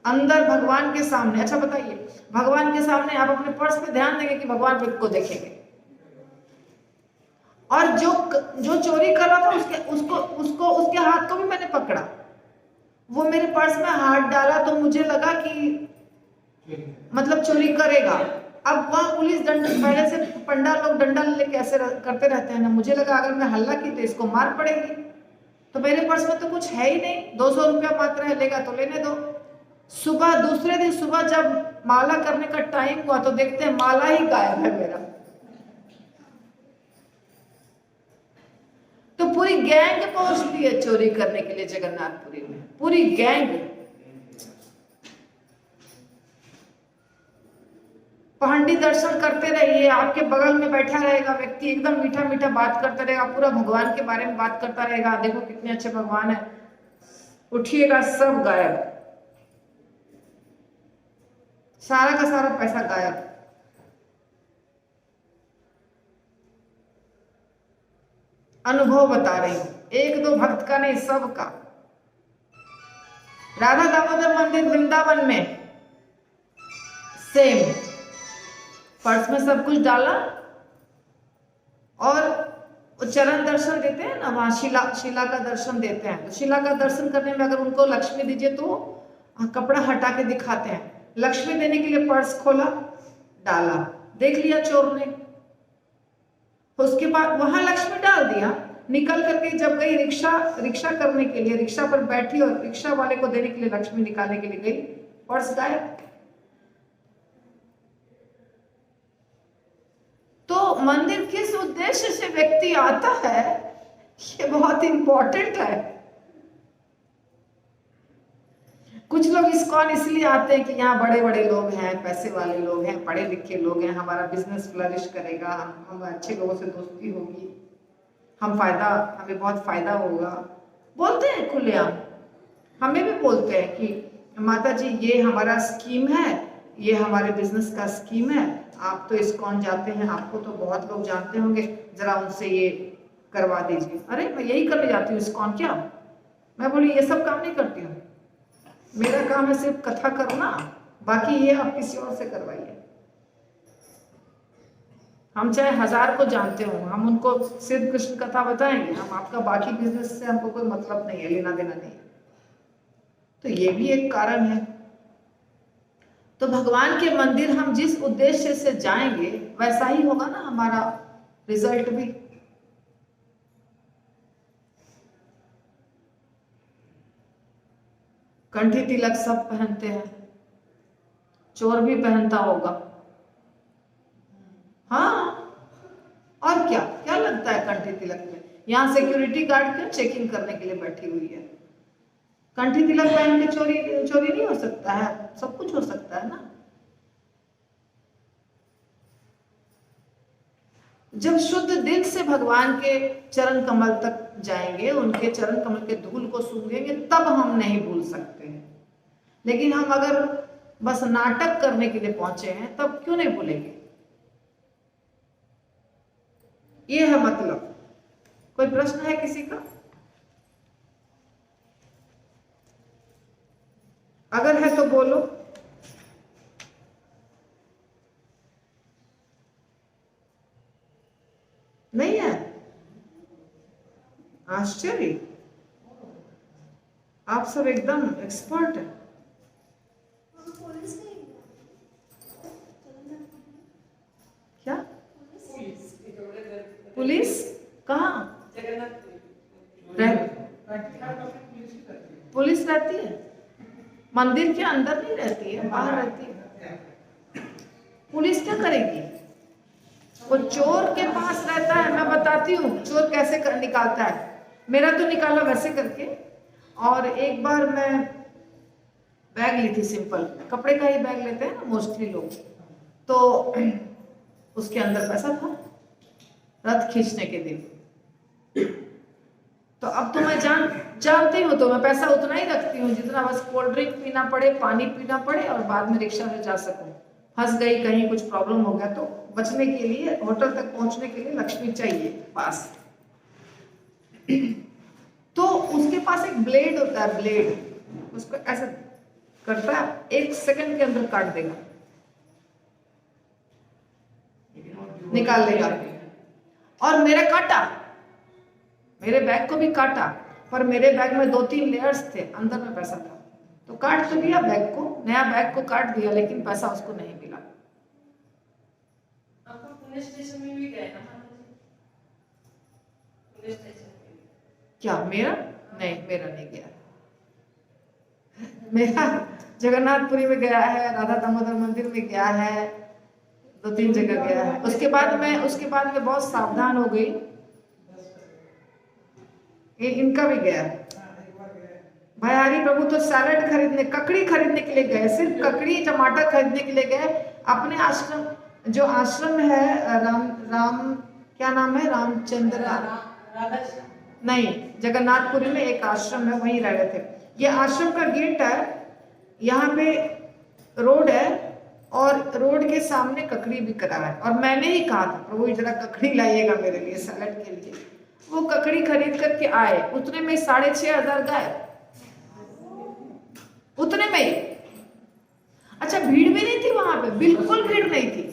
अंदर भगवान के सामने। अच्छा बताइए, भगवान के सामने आप अपने पर्स पे ध्यान देंगे कि भगवान पे को देखेंगे? और जो चोरी कर रहा था उसके हाथ को भी मैंने पकड़ा। वो मेरे पर्स में हाथ डाला तो मुझे लगा कि मतलब चोरी करेगा। अब वह पुलिस पहले से पंडा लोग डंडा लेके ऐसे करते रहते हैं ना, मुझे लगा अगर मैं हल्ला की तो इसको मार पड़ेगी। तो मेरे पर्स में तो कुछ है ही नहीं, 200 रुपया मात्र है, लेगा तो लेने दो। सुबह दूसरे दिन सुबह जब माला करने का टाइम हुआ तो देखते हैं माला ही गायब है मेरा। तो पूरी गैंग पहुंचती है चोरी करने के लिए जगन्नाथपुरी में, पूरी गैंग। पहाड़ी दर्शन करते रहिए, आपके बगल में बैठा रहेगा व्यक्ति, एकदम मीठा मीठा बात करता रहेगा, पूरा भगवान के बारे में बात करता रहेगा, देखो कितने अच्छे भगवान है, उठिएगा सब गायब, सारा का सारा पैसा गायब। अनुभव बता रही हूं, एक दो भक्त का नहीं, सबका। राधा दामोदर मंदिर वृंदावन में सेम, पर्स में सब कुछ डाला और चरण दर्शन देते हैं ना, वहां शिला का दर्शन देते हैं। तो शिला का दर्शन करने में अगर उनको लक्ष्मी दीजिए तो कपड़ा हटा के दिखाते हैं, लक्ष्मी देने के लिए पर्स खोला, डाला, देख लिया चोर ने, उसके बाद वहां लक्ष्मी डाल दिया, निकल करके जब गई रिक्शा करने के लिए, रिक्शा पर बैठी और रिक्शा वाले को देने के लिए लक्ष्मी निकालने के लिए गई, पर्स गायब। तो मंदिर किस उद्देश्य से व्यक्ति आता है, ये बहुत इंपॉर्टेंट है। कुछ लोग इस्कॉन इसलिए आते हैं कि यहाँ बड़े बड़े लोग हैं, पैसे वाले लोग हैं, पढ़े लिखे लोग हैं, हमारा बिजनेस फ्लरिश करेगा, हम अच्छे लोगों से दोस्ती होगी, हमें बहुत फायदा होगा, बोलते हैं खुलेआम। हमें भी बोलते हैं कि माता जी ये हमारा स्कीम है, ये हमारे बिजनेस का स्कीम है, आप तो इस्कॉन जाते हैं, आपको तो बहुत लोग जानते होंगे, जरा उनसे ये करवा दीजिए। अरे मैं यही करने जाती हूँ इस्कॉन, क्या मैं बोली ये सब काम नहीं करती हूँ, मेरा काम है सिर्फ कथा करना, बाकी ये आप किसी और से करवाइए। हम चाहे 1000 को जानते हो, हम उनको सिर्फ कृष्ण कथा बताएंगे, हम आपका बाकी बिजनेस से हमको कोई मतलब नहीं है, लेना देना नहीं है। तो ये भी एक कारण है। तो भगवान के मंदिर हम जिस उद्देश्य से जाएंगे वैसा ही होगा ना हमारा रिजल्ट भी। कंठी तिलक सब पहनते हैं, चोर भी पहनता होगा, हाँ, और क्या क्या लगता है कंठी तिलक में? यहाँ सिक्योरिटी गार्ड क्यों चेकिंग करने के लिए बैठी हुई है? कंठी तिलक पहन के चोरी नहीं हो सकता है, सब कुछ हो सकता है ना। जब शुद्ध दिल से भगवान के चरण कमल तक जाएंगे, उनके चरण कमल के धूल को सूंघेंगे, तब हम नहीं भूल सकते हैं। लेकिन हम अगर बस नाटक करने के लिए पहुंचे हैं, तब क्यों नहीं भूलेंगे? ये है मतलब। कोई प्रश्न है किसी का? अगर है तो बोलो। नहीं है? आश्चर्य, आप सब एकदम एक्सपर्ट हैं। क्या पुलिस कहाँ पुलिस रहती है? मंदिर के अंदर नहीं रहती है, बाहर रहती है। पुलिस क्या करेगी? वो चोर के पास रहता है। मैं बताती हूँ चोर कैसे निकालता है। मेरा तो निकाला वैसे करके, और एक बार मैं बैग ली थी, सिंपल कपड़े का ही बैग लेते हैं ना मोस्टली लोग, तो उसके अंदर पैसा था। रथ खींचने के दिन। तो अब तो मैं जानती हूँ, तो मैं पैसा उतना ही रखती हूँ जितना बस कोल्ड ड्रिंक पीना पड़े, पानी पीना पड़े और बाद में रिक्शा में जा सकूं। फंस गई कहीं, कुछ प्रॉब्लम हो गया तो बचने के लिए, होटल तक पहुंचने के लिए लक्ष्मी चाहिए पास। तो उसके पास एक ब्लेड होता है, ब्लेड, उसको ऐसे करता है, 1 सेकंड के अंदर काट देगा, निकाल लेगा। और मेरा काटा, मेरे बैग को भी काटा, पर मेरे बैग में 2-3 लेयर्स थे, अंदर में पैसा था, तो काट तो दिया बैग को, नया बैग को काट दिया, लेकिन पैसा उसको नहीं मिला। आपको पुलिस स्टेशन में भी गए ना? पुलिस स्टेशन में क्या मेरा? नहीं, मेरा नहीं गया। मेरा जगन्नाथपुरी में गया है, राधा दामोदर मंदिर में गया है, 2-3 जगह गया है। उसके बाद में बहुत सावधान हो गई। इनका भी गया है। भयारी प्रभु तो सैलेड खरीदने, ककड़ी खरीदने के लिए गए, सिर्फ ककड़ी टमाटर खरीदने के लिए गए। अपने आश्रम, जो आश्रम है राम क्या नाम है, रामचंद्र नहीं, जगन्नाथपुरी में एक आश्रम है, वहीं रह रहे थे। ये आश्रम का गेट है, यहाँ पे रोड है और रोड के सामने ककड़ी बिक रहा है। और मैंने ही कहा था प्रभु जरा ककड़ी लाइएगा मेरे लिए सैलेड के लिए। वो ककड़ी खरीद करके आए, उतने में 6,500 गायब, उतने में ही। अच्छा, भीड़ भी नहीं थी वहां पे, बिल्कुल भीड़ नहीं थी।